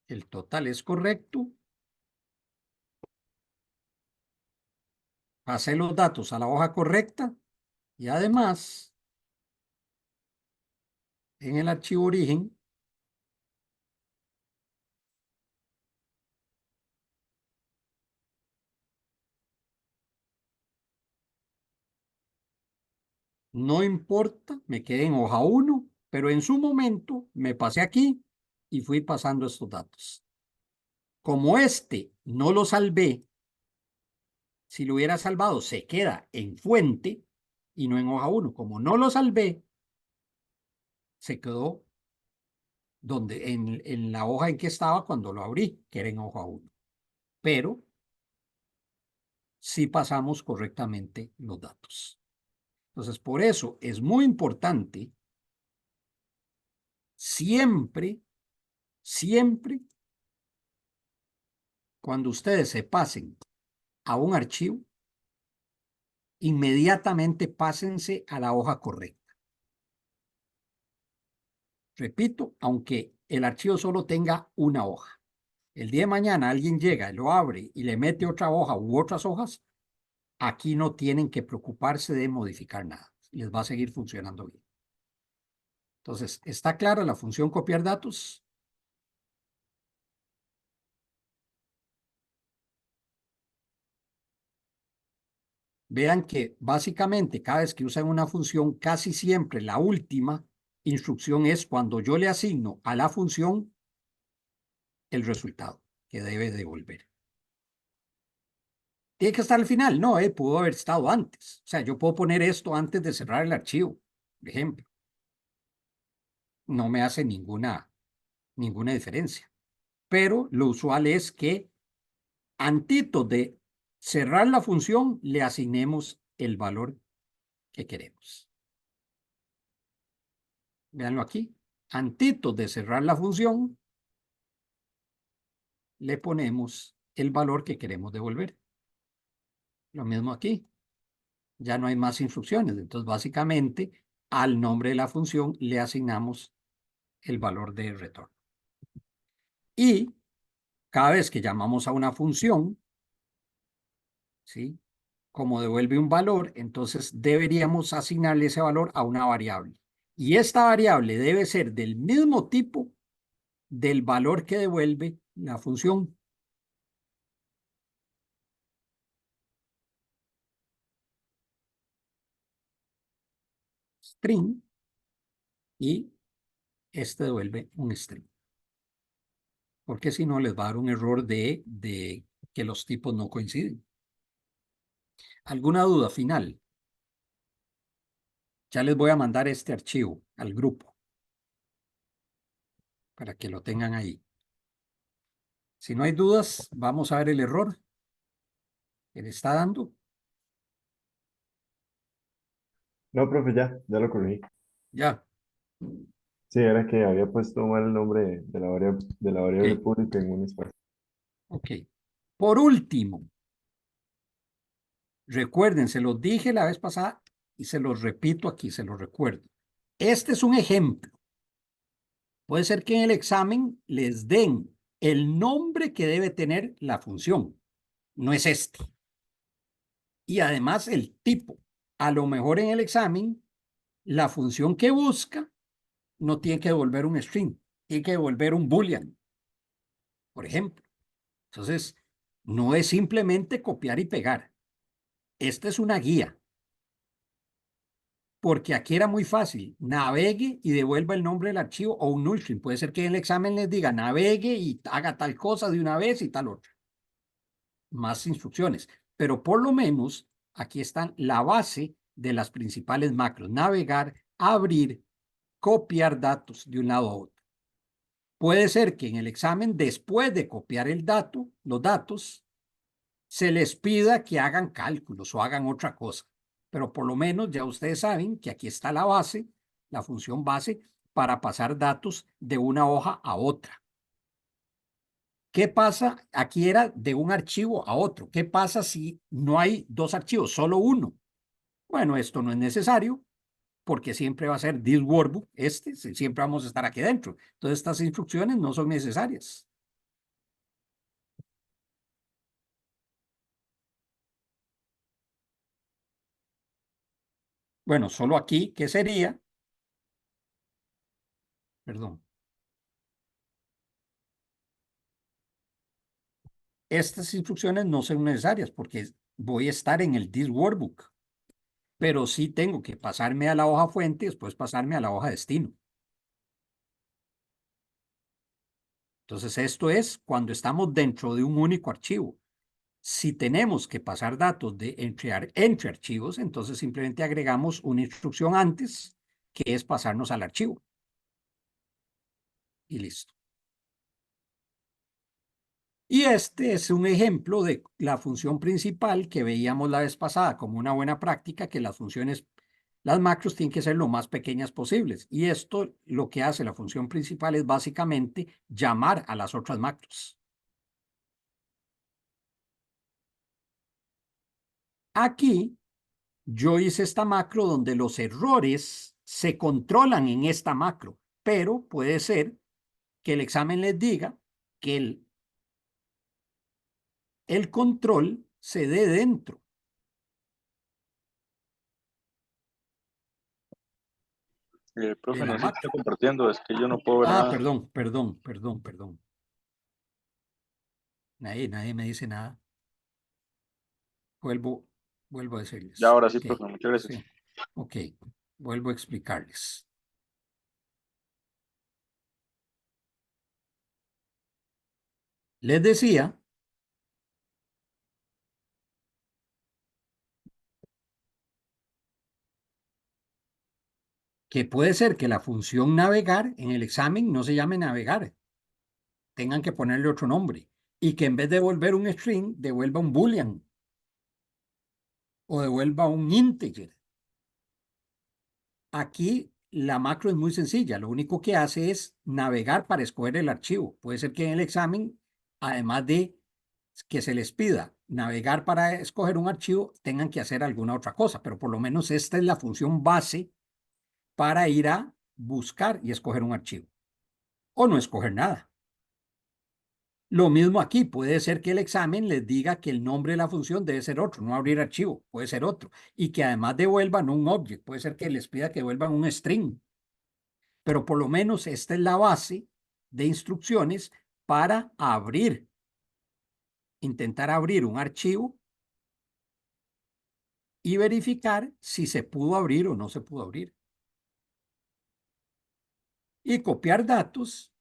el total es correcto. Pasé los datos a la hoja correcta y además en el archivo origen no importa, me quedé en hoja 1, pero en su momento me pasé aquí y fui pasando estos datos. Como este no lo salvé, si lo hubiera salvado se queda en fuente y no en hoja 1. Como no lo salvé, se quedó donde, en la hoja en que estaba cuando lo abrí, que era en hoja 1. Pero sí pasamos correctamente los datos. Entonces, por eso es muy importante siempre, siempre, cuando ustedes se pasen a un archivo, inmediatamente pásense a la hoja correcta. Repito, aunque el archivo solo tenga una hoja. El día de mañana alguien llega, lo abre y le mete otra hoja u otras hojas, aquí no tienen que preocuparse de modificar nada. Les va a seguir funcionando bien. Entonces, ¿está clara la función copiar datos? Vean que básicamente cada vez que usan una función, casi siempre la última instrucción es cuando yo le asigno a la función el resultado que debe devolver. Tiene que estar al final, no, pudo haber estado antes. O sea, yo puedo poner esto antes de cerrar el archivo, por ejemplo. No me hace ninguna diferencia. Pero lo usual es que antes de cerrar la función, le asignemos el valor que queremos. Véanlo aquí. Antes de cerrar la función, le ponemos el valor que queremos devolver. Lo mismo aquí. Ya no hay más instrucciones. Entonces, básicamente, al nombre de la función le asignamos el valor de retorno. Y cada vez que llamamos a una función, ¿sí? Como devuelve un valor, entonces deberíamos asignarle ese valor a una variable. Y esta variable debe ser del mismo tipo del valor que devuelve la función. String, y este devuelve un string. Porque si no les va a dar un error de que los tipos no coinciden. ¿Alguna duda final? Ya les voy a mandar este archivo al grupo para que lo tengan ahí. Si no hay dudas, vamos a ver el error que le está dando. No, profe, ya lo corregí. Ya, Sí, era que había puesto mal el nombre de la variable ok, pública en un espacio. ok. Por último, recuerden, se los dije la vez pasada y se los repito aquí, se los recuerdo. Este es un ejemplo. Puede ser que en el examen les den el nombre que debe tener la función. No es este. Y además el tipo. A lo mejor en el examen, la función que busca no tiene que devolver un string, tiene que devolver un boolean, por ejemplo. Entonces, no es simplemente copiar y pegar. Esta es una guía. Porque aquí era muy fácil. Navegue y devuelva el nombre del archivo o un null string. Puede ser que en el examen les diga navegue y haga tal cosa de una vez y tal otra. Más instrucciones. Pero por lo menos aquí están la base de las principales macros. Navegar, abrir, copiar datos de un lado a otro. Puede ser que en el examen, después de copiar el dato, los datos, se les pida que hagan cálculos o hagan otra cosa. Pero por lo menos ya ustedes saben que aquí está la base, la función base, para pasar datos de una hoja a otra. ¿Qué pasa? Aquí era de un archivo a otro. ¿Qué pasa si no hay dos archivos, solo uno? Bueno, esto no es necesario porque siempre va a ser this workbook, siempre vamos a estar aquí dentro. Entonces, estas instrucciones no son necesarias. Bueno, solo aquí, ¿qué sería? Perdón. Estas instrucciones no son necesarias porque voy a estar en el this workbook, pero sí tengo que pasarme a la hoja fuente y después pasarme a la hoja destino. Entonces, esto es cuando estamos dentro de un único archivo. Si tenemos que pasar datos entre archivos, entonces simplemente agregamos una instrucción antes, que es pasarnos al archivo. Y listo. Y este es un ejemplo de la función principal que veíamos la vez pasada como una buena práctica, que las funciones, las macros tienen que ser lo más pequeñas posibles. Y esto lo que hace la función principal es básicamente llamar a las otras macros. Aquí yo hice esta macro donde los errores se controlan en esta macro, pero puede ser que el examen les diga que el control se dé dentro. Profe, De la no sé si macro. está compartiendo, es que yo no puedo ver Ah, nada. perdón. Nadie me dice nada. Vuelvo a Ya decirles. ahora sí, Ok, profe, muchas gracias. sí, ok. Vuelvo a explicarles. Les decía que puede ser que la función navegar en el examen no se llame navegar, tengan que ponerle otro nombre y que en vez de devolver un string, devuelva un boolean o devuelva un integer. Aquí la macro es muy sencilla, lo único que hace es navegar para escoger el archivo. Puede ser que en el examen, además de que se les pida navegar para escoger un archivo, tengan que hacer alguna otra cosa, pero por lo menos esta es la función base para ir a buscar y escoger un archivo o no escoger nada. Lo mismo aquí, puede ser que el examen les diga que el nombre de la función debe ser otro, no abrir archivo, puede ser otro, y que además devuelvan un object, puede ser que les pida que devuelvan un string, pero por lo menos esta es la base de instrucciones para intentar abrir un archivo y verificar si se pudo abrir o no se pudo abrir. Y copiar datos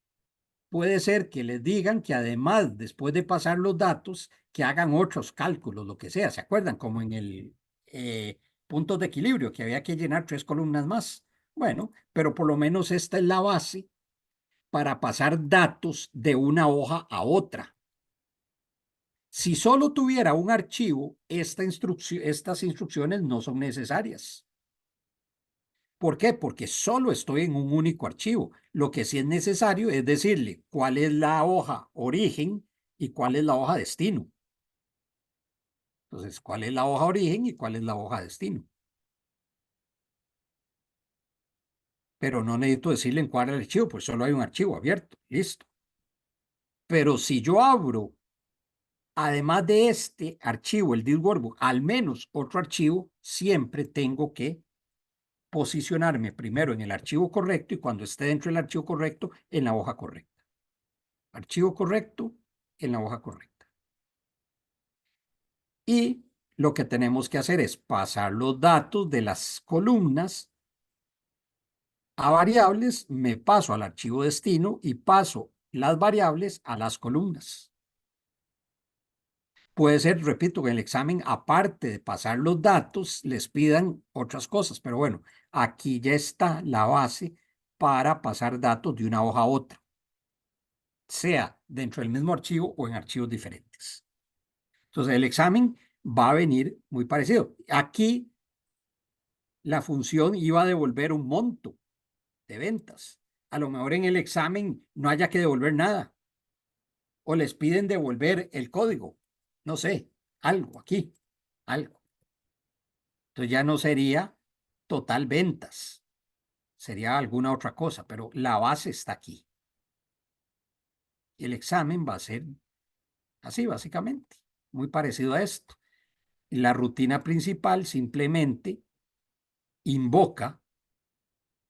puede ser que les digan que además, después de pasar los datos, que hagan otros cálculos, lo que sea. ¿Se acuerdan? Como en el puntos de equilibrio, que había que llenar 3 columnas más. Bueno, pero por lo menos esta es la base para pasar datos de una hoja a otra. Si solo tuviera un archivo, estas instrucciones no son necesarias. ¿Por qué? Porque solo estoy en un único archivo. Lo que sí es necesario es decirle cuál es la hoja origen y cuál es la hoja destino. Entonces, ¿cuál es la hoja origen y cuál es la hoja destino? Pero no necesito decirle en cuál es el archivo, pues solo hay un archivo abierto. Listo. Pero si yo abro, además de este archivo, el disk workbook, al menos otro archivo, siempre tengo que posicionarme primero en el archivo correcto y cuando esté dentro del archivo correcto, en la hoja correcta. Archivo correcto en la hoja correcta. Y lo que tenemos que hacer es pasar los datos de las columnas a variables, me paso al archivo destino y paso las variables a las columnas. Puede ser, repito, que en el examen, aparte de pasar los datos, les pidan otras cosas, pero bueno, aquí ya está la base para pasar datos de una hoja a otra, sea dentro del mismo archivo o en archivos diferentes. Entonces, el examen va a venir muy parecido. Aquí, la función iba a devolver un monto de ventas. A lo mejor en el examen no haya que devolver nada. O les piden devolver el código. No sé, algo aquí, algo. Entonces ya no sería total ventas. Sería alguna otra cosa, pero la base está aquí. Y el examen va a ser así, básicamente, muy parecido a esto. La rutina principal simplemente invoca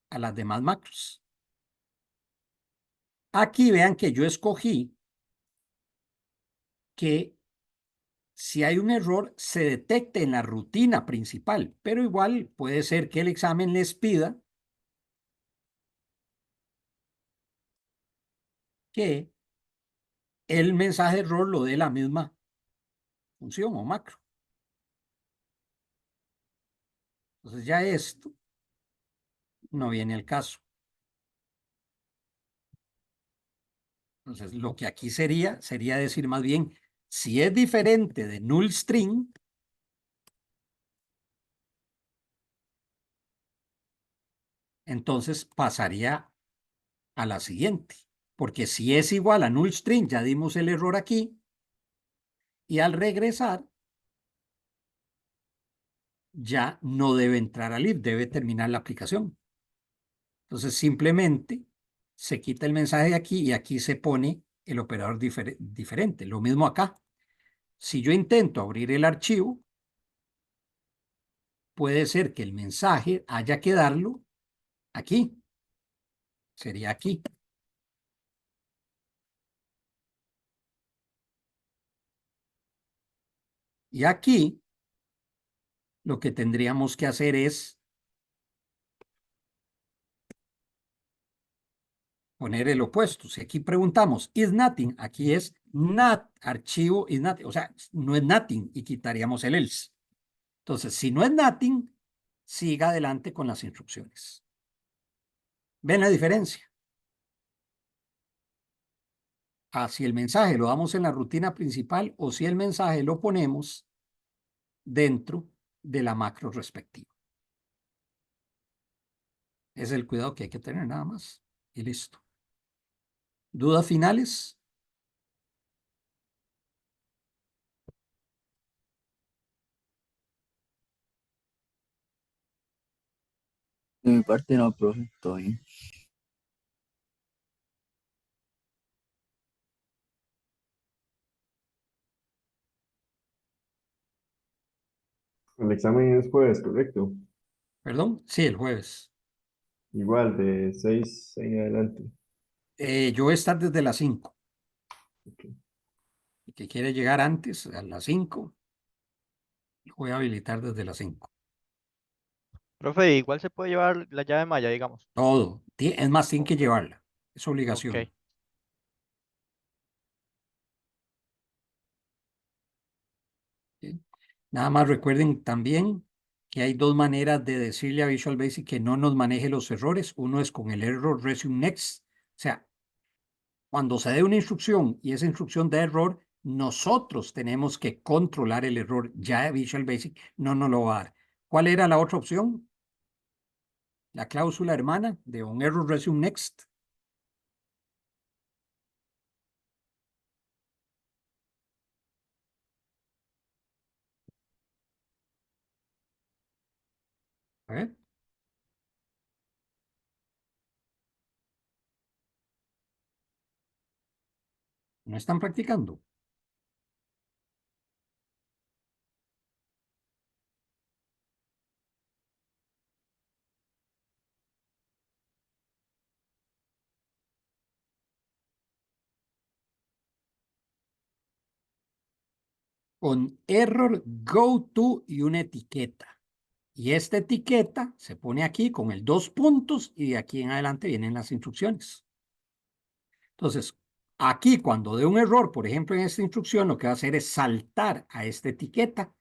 a las demás macros. Aquí vean que yo escogí que si hay un error se detecte en la rutina principal, pero igual puede ser que el examen les pida que el mensaje error lo dé la misma función o macro. Entonces ya esto no viene al caso. Entonces lo que aquí sería decir más bien, si es diferente de null string, entonces pasaría a la siguiente. Porque si es igual a null string, ya dimos el error aquí, y al regresar, ya no debe entrar al if, debe terminar la aplicación. Entonces simplemente se quita el mensaje de aquí y aquí se pone el operador diferente. Lo mismo acá. Si yo intento abrir el archivo, puede ser que el mensaje haya que darlo aquí. Sería aquí. Y aquí lo que tendríamos que hacer es poner el opuesto. Si aquí preguntamos is nothing, aquí es not, archivo is nothing, o sea, no es nothing y quitaríamos el else. Entonces, si no es nothing, siga adelante con las instrucciones. ¿Ven la diferencia? Si el mensaje lo damos en la rutina principal o si el mensaje lo ponemos dentro de la macro respectiva. Es el cuidado que hay que tener nada más. Y listo. ¿Dudas finales? De mi parte no, profe, todo bien. El examen es jueves, ¿correcto? ¿Perdón? Sí, el jueves. Igual, de 6 en adelante. Yo voy a estar desde las 5. Ok. El que quiere llegar antes, a las 5, voy a habilitar desde las 5. Profe, igual se puede llevar la llave maya, digamos. Todo. Es más, tienen que llevarla. Es Ok. obligación. ¿Sí? Nada más recuerden también que hay dos maneras de decirle a Visual Basic que no nos maneje los errores. Uno es con el error resume next. O sea, cuando se dé una instrucción y esa instrucción da error, nosotros tenemos que controlar el error. Ya Visual Basic no nos lo va a dar. ¿Cuál era la otra opción? La cláusula hermana de un error resume next. A ver. ¿No están practicando? Con error go to y una etiqueta. Y esta etiqueta se pone aquí con el 2 puntos y de aquí en adelante vienen las instrucciones. Entonces, aquí cuando dé un error, por ejemplo, en esta instrucción, lo que va a hacer es saltar a esta etiqueta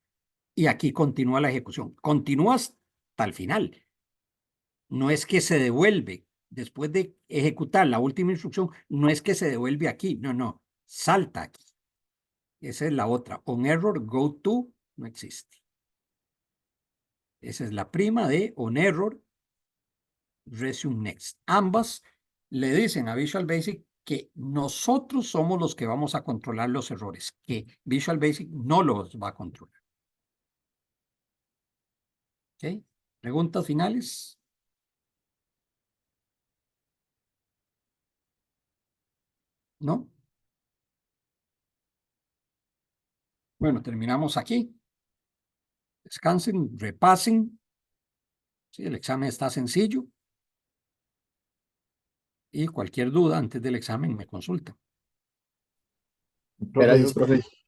y aquí continúa la ejecución. Continúa hasta el final. No es que se devuelve. Después de ejecutar la última instrucción, no es que se devuelve aquí. No, no. Salta aquí. Esa es la otra. On error, go to, no existe. Esa es la prima de on error, resume next. Ambas le dicen a Visual Basic que nosotros somos los que vamos a controlar los errores, que Visual Basic no los va a controlar. ¿Ok? ¿Preguntas finales? ¿No? Bueno, terminamos aquí. Descansen, repasen. Sí, el examen está sencillo. Y cualquier duda antes del examen me consulta. Profe, Gracias, dijo que profe.